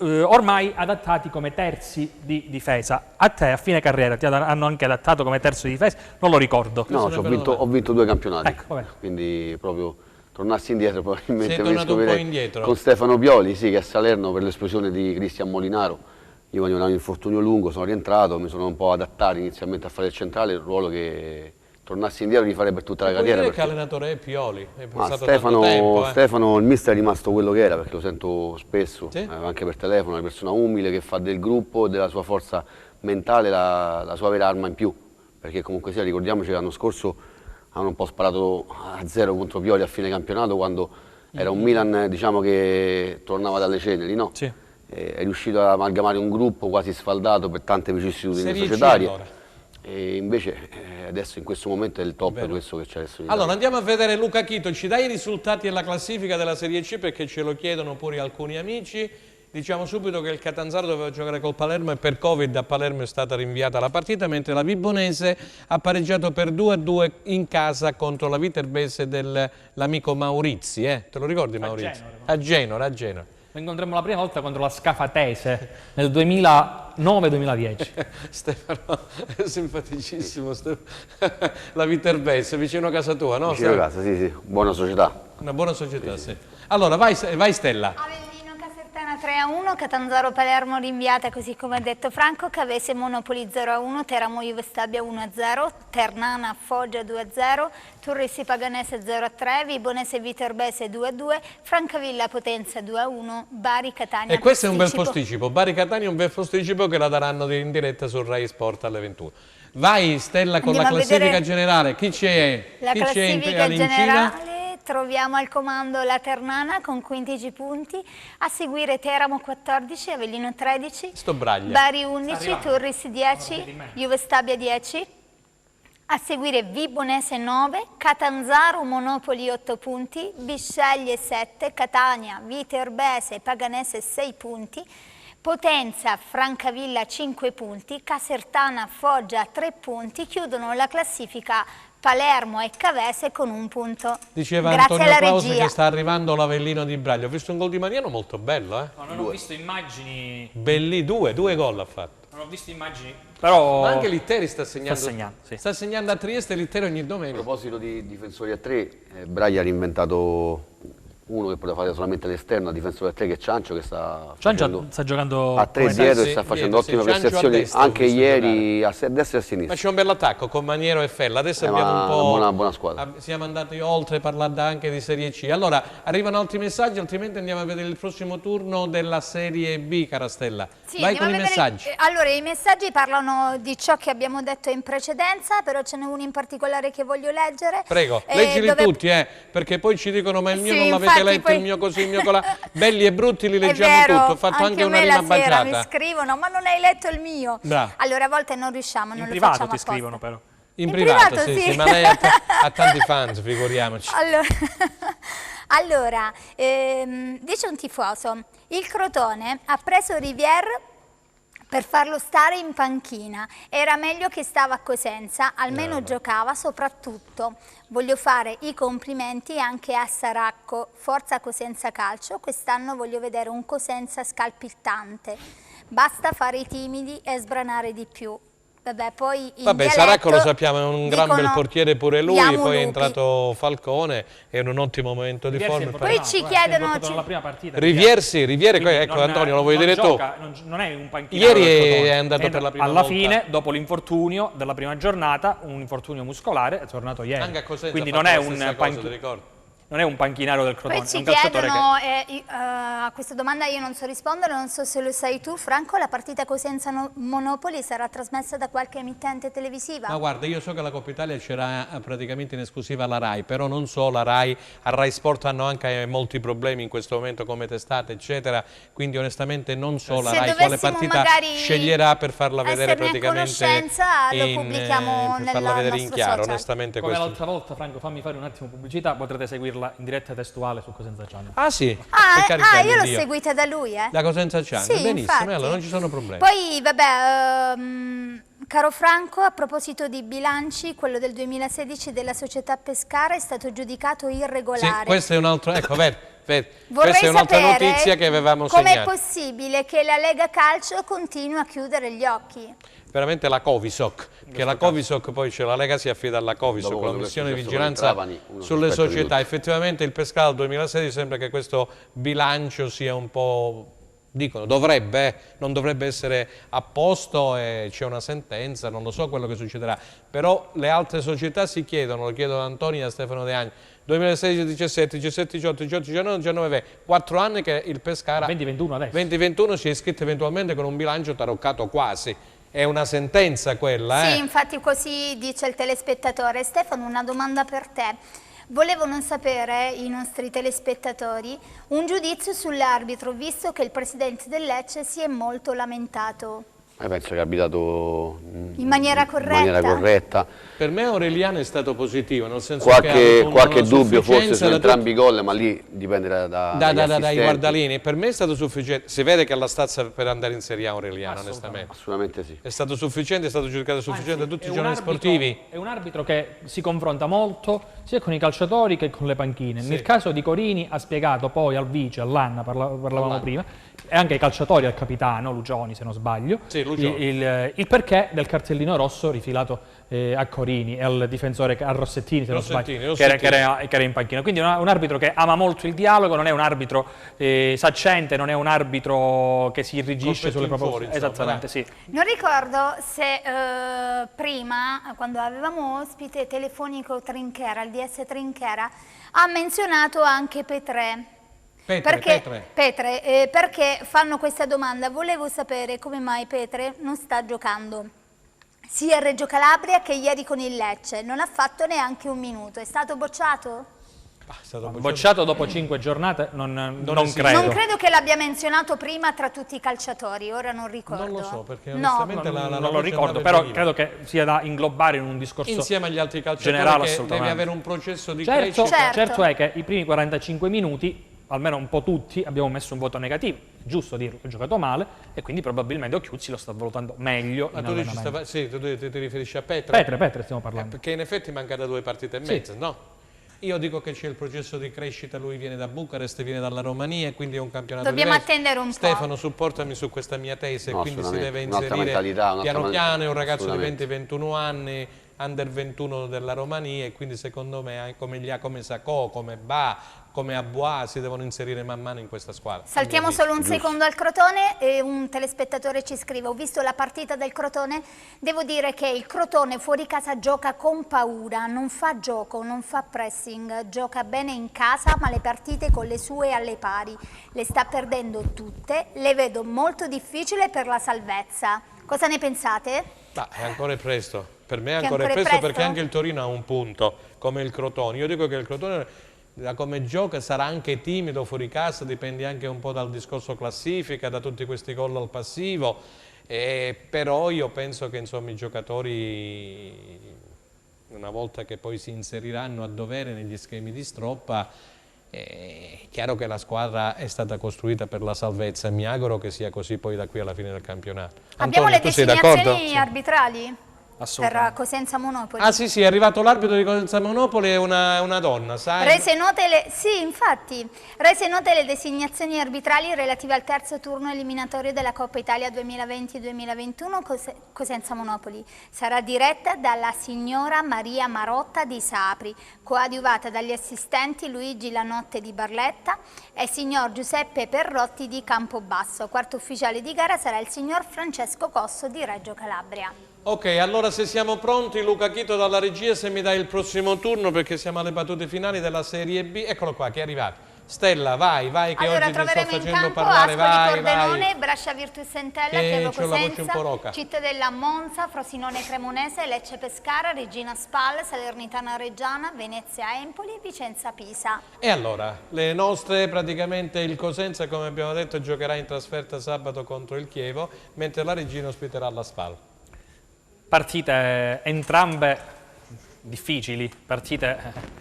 ormai adattati come terzi di difesa. A te a fine carriera ti hanno anche adattato come terzo di difesa? Non lo ricordo. No, ho vinto 2 campionati, quindi proprio tornassi indietro probabilmente mi scoprire con Stefano Pioli, che a Salerno per l'esplosione di Cristian Molinaro. Io avevo un infortunio lungo, sono rientrato, mi sono un po' adattato inizialmente a fare il centrale, il ruolo che tornassi indietro di fare per tutta la carriera. Perché allenatore è Pioli? Stefano, il mister è rimasto quello che era, perché lo sento spesso, anche per telefono, una persona umile che fa del gruppo, della sua forza mentale la sua vera arma in più, perché comunque sia, ricordiamoci che l'anno scorso hanno un po' sparato a 0 contro Pioli a fine campionato, quando era un Milan diciamo che tornava dalle ceneri, no? È riuscito ad amalgamare un gruppo quasi sfaldato per tante vicissitudini societarie. E invece adesso in questo momento è il top questo che c'è adesso. Allora andiamo a vedere Luca Chito, ci dai i risultati della classifica della Serie C, perché ce lo chiedono pure alcuni amici. Diciamo subito che il Catanzaro doveva giocare col Palermo e per Covid a Palermo è stata rinviata la partita, mentre la Vibonese ha pareggiato per 2-2 in casa contro la Viterbese dell'amico Maurizi. Te lo ricordi Maurizi? A Genova. Lo incontremmo la prima volta contro la Scafatese nel 2009-2010. Stefano, è simpaticissimo. La Viterbese, vicino a casa tua, no? Vicino a casa, sì, buona società. Una buona società, sì. Allora, vai Stella. Avellino Casertana 3-1, Catanzaro Palermo rinviata, così come ha detto Franco, Cavese Monopoli 0-1, Teramo Juve Stabia 1-0, Ternana Foggia 2-0, Turrissi Paganese 0-3, Vibonese Viterbese 2-2, Francavilla Potenza 2-1, Bari Catania. E questo è un bel posticipo. Bari Catania è un bel posticipo che la daranno in diretta su Rai Sport alle 21. Vai Stella con Andiamo la classifica generale. Chi c'è? La Chi c'è classifica all'incina? generale. Troviamo al comando la Ternana con 15 punti, a seguire Teramo 14, Avellino 13, Bari 11, Turris 10, Juve Stabia 10, a seguire Vibonese 9, Catanzaro Monopoli 8 punti, Bisceglie 7, Catania, Viterbese, Paganese 6 punti, Potenza, Francavilla 5 punti, Casertana, Foggia 3 punti, chiudono la classifica Palermo e Cavese con 1 punto. Diceva Grazie Antonio alla Clausi regia. che sta arrivando l'Avellino di Braglio. Ho visto un gol di Mariano molto bello, No, non ho visto immagini. Belli, due gol ha fatto. Non ho visto immagini, però... Ma anche Litteri sta segnando. Sì. Sta segnando a Trieste Litteri ogni A domenica. proposito di difensori a 3, Braglia ha reinventato uno che poteva fare solamente all'esterno, a difensore a 3 che è Ciancio, che sta giocando a 3 come dietro e sì, sta facendo dietro, ottime sì. Ciancio a prestazioni destra, anche ho visto ieri a destra e a sinistra. Ma c'è un bell'attacco con Maniero e Fella. Adesso abbiamo ma un po'. una buona squadra. Siamo andati oltre parlando anche di Serie C. Allora, arrivano altri messaggi, altrimenti andiamo a vedere il prossimo turno della Serie B, cara Stella. Sì, Vai con i andiamo a vedere- messaggi. Allora, i messaggi parlano di ciò che abbiamo detto in precedenza, però ce n'è uno in particolare che voglio leggere. Prego, leggili tutti, perché poi ci dicono ma il mio Sì, non l'avete infatti letto, poi- il mio così, il mio colà. Belli e brutti li leggiamo È vero, tutto, ho fatto anche a una me rima la sera mi baciata. scrivono, ma non hai letto il mio. Bravo. Allora, a volte non riusciamo, non In lo privato facciamo ti apposta. scrivono però. In privato, privato, sì. ma lei ha tanti fans, figuriamoci. Allora, dice un tifoso, il Crotone ha preso Rivière per farlo stare in panchina, era meglio che stava a Cosenza, almeno giocava. Soprattutto voglio fare i complimenti anche a Saracco, forza Cosenza Calcio, quest'anno voglio vedere un Cosenza scalpitante, basta fare i timidi e sbranare di più. Vabbè, poi in Vabbè, dialetto Saracco lo sappiamo, è un gran bel dicono, portiere pure lui, "Diamo poi è lupi". entrato Falcone, è un ottimo momento di forma. Poi ci chiedono... la prima partita. Rivière sì, Rivière, Quindi ecco non- Antonio, lo vuoi non dire gioca, tu? Non è un panchinario Ieri del Crotone. è andato per la prima alla volta. fine, dopo l'infortunio della prima giornata, un infortunio muscolare, è tornato ieri. Anche a Cosenza Quindi ha non fatto è la un stessa cosa, ti panchinario. ricordo? Non è un panchinario del Crotone, Poi è ci un calciatore chiedono, a questa domanda io non so rispondere, non so se lo sai tu Franco, la partita Cosenza Monopoli sarà trasmessa da qualche emittente televisiva? Ma guarda, io so che la Coppa Italia c'era praticamente in esclusiva alla RAI, però non so, la RAI, a RAI Sport hanno anche molti problemi in questo momento come testate, eccetera, quindi onestamente non so la Se RAI quale dovessimo partita magari sceglierà per farla vedere esserne a praticamente conoscenza, lo pubblichiamo per farla nel vedere in nostro chiaro, social. onestamente Come questo. l'altra volta, Franco, fammi fare un attimo pubblicità, potrete seguirla in diretta testuale su Cosenza Channel. Ah sì, per carità di io l'ho Dio. seguita da lui, Da Cosenza Channel, Sì, benissimo, infatti. allora non ci sono problemi. Poi, vabbè, caro Franco, a proposito di bilanci, quello del 2016 della società Pescara è stato giudicato irregolare. Sì, questo è un altro, ecco, vedi, Vorrei questa è un'altra sapere notizia che avevamo com'è segnato. possibile che la Lega Calcio continua a chiudere gli occhi. Veramente la Covisoc, che la Covisoc poi c'è, la Lega si affida alla Covisoc, Dopo la quello che è commissione di successo con vigilanza Trapani, uno sulle rispetto di società. tutti. Effettivamente il Pescara del 2016 sembra che questo bilancio sia un po', dicono, dovrebbe, non dovrebbe essere a posto e c'è una sentenza, non lo so quello che succederà, però le altre società si chiedono, lo chiedono Antonio e a Stefano De Agni, 2016, 17, 17, 18, 18, 19, 19, 4 anni che il Pescara 2021 adesso. 2021 si è iscritto eventualmente con un bilancio taroccato quasi. È una sentenza quella, Sì, infatti così dice il telespettatore. Stefano, una domanda per te. Volevano sapere i nostri telespettatori un giudizio sull'arbitro, visto che il presidente del Lecce si è molto lamentato. Penso che ha abitato in maniera corretta. Per me Aureliano è stato positivo, nel senso che qualche dubbio forse su entrambi i gol, ma lì dipende dai guardalini. Per me è stato sufficiente. Si vede che ha la stazza per andare in Serie A Aureliano, onestamente. Assolutamente sì. È stato sufficiente, è stato giudicato sufficiente da tutti i giornali sportivi. È un arbitro che si confronta molto sia con i calciatori che con le panchine. Nel caso di Corini ha spiegato poi al vice, all'Anna, parlavamo prima, e anche ai calciatori, al capitano Lucioni se non sbaglio, il perché del cartellino rosso rifilato a Corini e al difensore, a Rossettini se non sbaglio, che era in panchina. Quindi è un arbitro che ama molto il dialogo, non è un arbitro saccente, non è un arbitro che si irrigisce sulle proprie... Esattamente, sì. Non ricordo se prima, quando avevamo ospite telefonico Trinchera, il DS Trinchera, ha menzionato anche Petré. Perché fanno questa domanda? Volevo sapere come mai Petré non sta giocando sia a Reggio Calabria che ieri con il Lecce. Non ha fatto neanche un minuto. È stato bocciato? Bocciato dopo 5 giornate? Non credo. Non credo che l'abbia menzionato prima tra tutti i calciatori, ora non ricordo. Non lo so, perché onestamente non lo ricordo, però credo che sia da inglobare in un discorso insieme agli altri calciatori generale, che assolutamente. Deve avere un processo di crescita. Certo è che i primi 45 minuti, almeno un po' tutti, abbiamo messo un voto negativo, giusto dirlo, ha giocato male e quindi probabilmente Occhiuzzi lo sta valutando meglio in allenamento. Tu ti riferisci a Petre? Petre stiamo parlando. Perché in effetti manca da 2 partite e mezza, no? Io dico che c'è il processo di crescita, lui viene da Bucarest, viene dalla Romania, quindi è un campionato Dobbiamo diverso. attendere un po'. Stefano, supportami su questa mia tesi, quindi si deve inserire piano piano, è un ragazzo di 20-21 anni, under 21 della Romania, e quindi secondo me come Sacco, come Ba, come Abua si devono inserire man mano in questa squadra. Saltiamo solo un secondo al Crotone e un telespettatore ci scrive: ho visto la partita del Crotone, devo dire che il Crotone fuori casa gioca con paura, non fa gioco, non fa pressing, gioca bene in casa, ma le partite con le sue alle pari le sta perdendo tutte, le vedo molto difficili per la salvezza. Cosa ne pensate? È ancora presto, per me è ancora presto perché anche il Torino ha un punto come il Crotone. Io dico che il Crotone da come gioca sarà anche timido fuori casa, dipende anche un po' dal discorso classifica, da tutti questi gol al passivo, però io penso che insomma i giocatori, una volta che poi si inseriranno a dovere negli schemi di Stroppa, è chiaro che la squadra è stata costruita per la salvezza e mi auguro che sia così poi da qui alla fine del campionato. Abbiamo Antonio, le tu sei d'accordo? designazioni arbitrali? Per Cosenza Monopoli. Ah sì, è arrivato l'arbitro di Cosenza Monopoli, è una donna, sai? Rese note le designazioni arbitrali relative al terzo turno eliminatorio della Coppa Italia 2020-2021 Cosenza Monopoli. Sarà diretta dalla signora Maria Marotta di Sapri, coadiuvata dagli assistenti Luigi Lanotte di Barletta e il signor Giuseppe Perrotti di Campobasso. Quarto ufficiale di gara sarà il signor Francesco Cosso di Reggio Calabria. Ok, allora se siamo pronti, Luca Chito dalla regia, se mi dai il prossimo turno perché siamo alle battute finali della Serie B. Eccolo qua, che è arrivato. Stella, vai, che allora, oggi ti sto facendo Ascoli parlare, vai. Pordenone, Brescia Virtus Entella, Chievo Cosenza, Cittadella Monza, Frosinone Cremonese, Lecce Pescara, Regina Spal, Salernitana Reggiana, Venezia Empoli, Vicenza Pisa. E allora, le nostre, praticamente il Cosenza, come abbiamo detto, giocherà in trasferta sabato contro il Chievo, mentre la Regina ospiterà la Spal. Partite entrambe difficili, partite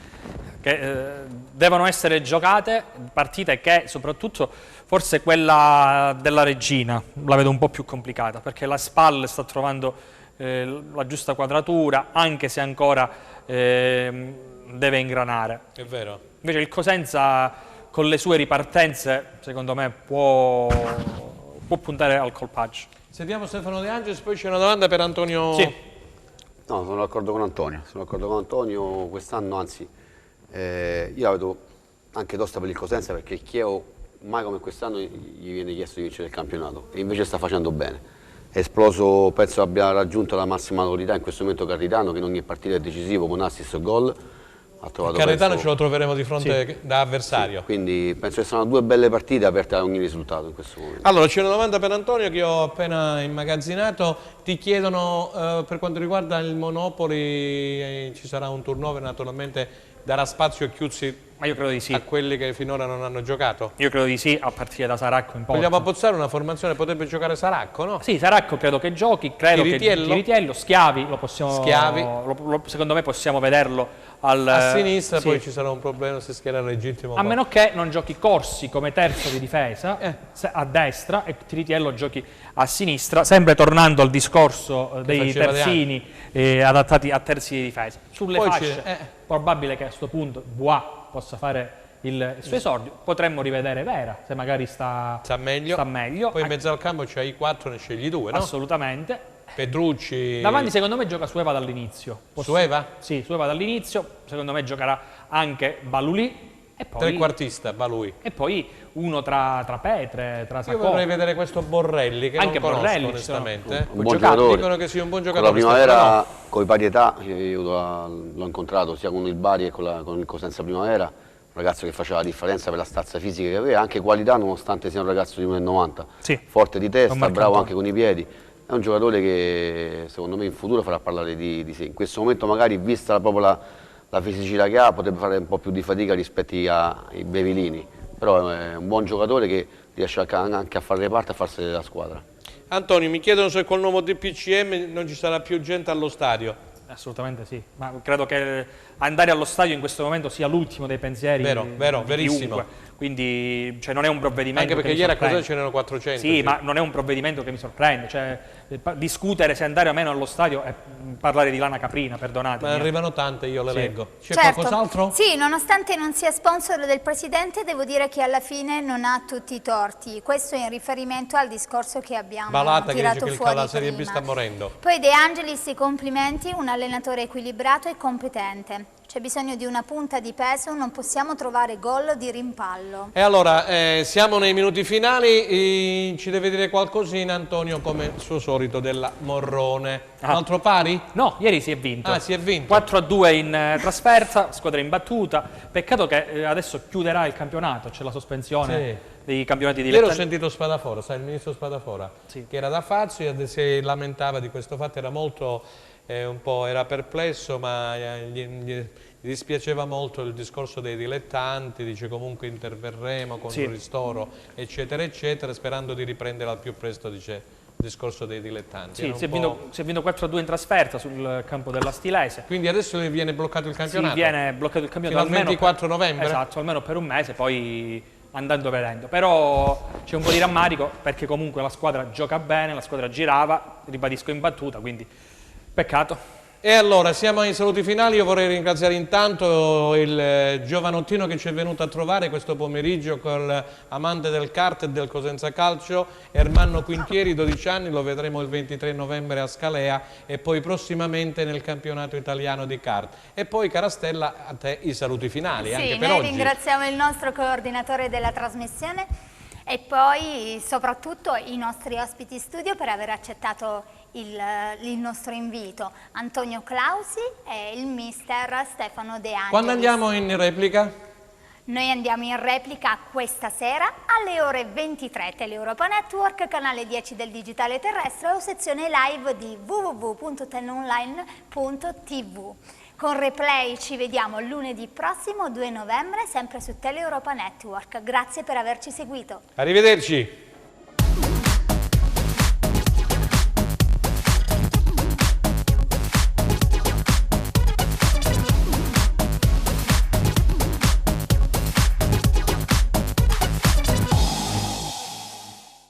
che devono essere giocate, partite che soprattutto forse quella della Regina la vedo un po' più complicata perché la Spal sta trovando la giusta quadratura anche se ancora deve ingranare. È vero. Invece il Cosenza con le sue ripartenze secondo me può puntare al colpaggio. Sentiamo Stefano De Angelis, poi c'è una domanda per Antonio. Sì. No, sono d'accordo con Antonio, quest'anno anzi io la vedo anche tosta per il Cosenza perché il Chievo mai come quest'anno gli viene chiesto di vincere il campionato e invece sta facendo bene. È esploso, penso abbia raggiunto la massima qualità in questo momento Carritano che in ogni partita è decisivo con assist e gol. Carretano ce lo troveremo di fronte da avversario. Sì, quindi penso che saranno 2 belle partite aperte a ogni risultato in questo momento. Allora c'è una domanda per Antonio che ho appena immagazzinato. Ti chiedono per quanto riguarda il Monopoli, ci sarà un turnover naturalmente darà spazio a Chiuzzi Ma io credo di sì. a quelli che finora non hanno giocato? Io credo di sì, a partire da Saracco in poi. Vogliamo abbozzare una formazione, potrebbe giocare Saracco, no? Sì, Saracco credo che giochi, credo Tiritiello? che Tiritiello, Schiavi, lo possiamo, Schiavi. secondo me possiamo vederlo A sinistra, sì. poi ci sarà un problema se schiera il legittimo. A meno che non giochi Corsi come terzo di difesa a destra e Tiritiello giochi a sinistra, sempre tornando al discorso dei terzini adattati a terzi di difesa. Sulle Poi fasce, probabile che a questo punto Bois possa fare il suo esordio, potremmo rivedere Vera, se magari sta meglio. Poi in mezzo al campo c'hai i 4, ne scegli 2, no? Assolutamente. Pedrucci. Davanti secondo me gioca Sueva dall'inizio. Sueva? Sì, Sueva dall'inizio, secondo me giocherà anche Balulì. E poi, trequartista, Balui. E poi uno tra Petre, tra Sacco. Io vorrei vedere questo Borrelli, che anche non conosco Borrelli, onestamente. Un buon giocatore. Dicono che sia un buon Con giocatore. la Primavera, con i pari età, io l'ho incontrato sia con il Bari che con il Cosenza Primavera, un ragazzo che faceva la differenza per la stazza fisica che aveva, anche qualità nonostante sia un ragazzo di 1,90 m, sì. Forte di testa, bravo anche con i piedi. È un giocatore che secondo me in futuro farà parlare di sé. In questo momento magari, vista proprio la fisicità che ha, potrebbe fare un po' più di fatica rispetto ai Bevilini, però è un buon giocatore che riesce anche a fare reparto e a farsi della squadra. Antonio, mi chiedono se col nuovo DPCM non ci sarà più gente allo stadio. Assolutamente sì, ma credo che andare allo stadio in questo momento sia l'ultimo dei pensieri verissimo. Chiunque. Quindi non è un provvedimento anche perché che ieri a Cosenza ce n'erano 400. Sì, ma non è un provvedimento che mi sorprende, cioè, discutere se andare o meno allo stadio è parlare di lana caprina, perdonatemi. Ma arrivano tante, io le leggo. C'è certo. qualcos'altro? Sì, nonostante non sia sponsor del Presidente, devo dire che alla fine non ha tutti i torti. Questo in riferimento al discorso che abbiamo Balata tirato che dice fuori che la Serie B prima. sta morendo. Poi De Angelis, i complimenti, un allenatore equilibrato e competente. C'è bisogno di una punta di peso, non possiamo trovare gol di rimpallo. E allora, siamo nei minuti finali, ci deve dire qualcosina Antonio come suo solito della Morrone. Un altro pari? No, ieri si è vinto. Ah, si è vinto. 4-2 in trasferta, squadra imbattuta. Peccato che adesso chiuderà il campionato, c'è la sospensione dei campionati di Ieri ho sentito Spadafora, sai, il ministro Spadafora, che era da Fazio e si lamentava di questo fatto, era molto... un po' era perplesso, ma gli dispiaceva molto il discorso dei dilettanti, dice comunque interverremo con un ristoro, eccetera, eccetera, sperando di riprendere al più presto, dice, il discorso dei dilettanti. Sì, si è vinto 4-2 in trasferta sul campo della Stilese. Quindi adesso viene bloccato il campionato? Sì, viene bloccato il campionato. Fino al 24 novembre? Esatto, almeno per un mese, poi andando vedendo. Però c'è un po' di rammarico perché comunque la squadra gioca bene, la squadra girava, ribadisco imbattuta, quindi... Peccato. E allora siamo ai saluti finali. Io vorrei ringraziare intanto il giovanottino che ci è venuto a trovare questo pomeriggio con l'amante del kart e del Cosenza Calcio, Ermanno Quintieri, 12 anni, lo vedremo il 23 novembre a Scalea e poi prossimamente nel campionato italiano di kart. E poi Carastella, a te i saluti finali anche per oggi. Ringraziamo il nostro coordinatore della trasmissione e poi soprattutto i nostri ospiti in studio per aver accettato il nostro invito, Antonio Clausi e il mister Stefano De Angelis. Quando andiamo in replica? Noi andiamo in replica questa sera alle ore 23, Teleeuropa Network, canale 10 del digitale terrestre o sezione live di www.tenonline.tv. Con replay ci vediamo lunedì prossimo, 2 novembre, sempre su Teleeuropa Network. Grazie per averci seguito. Arrivederci.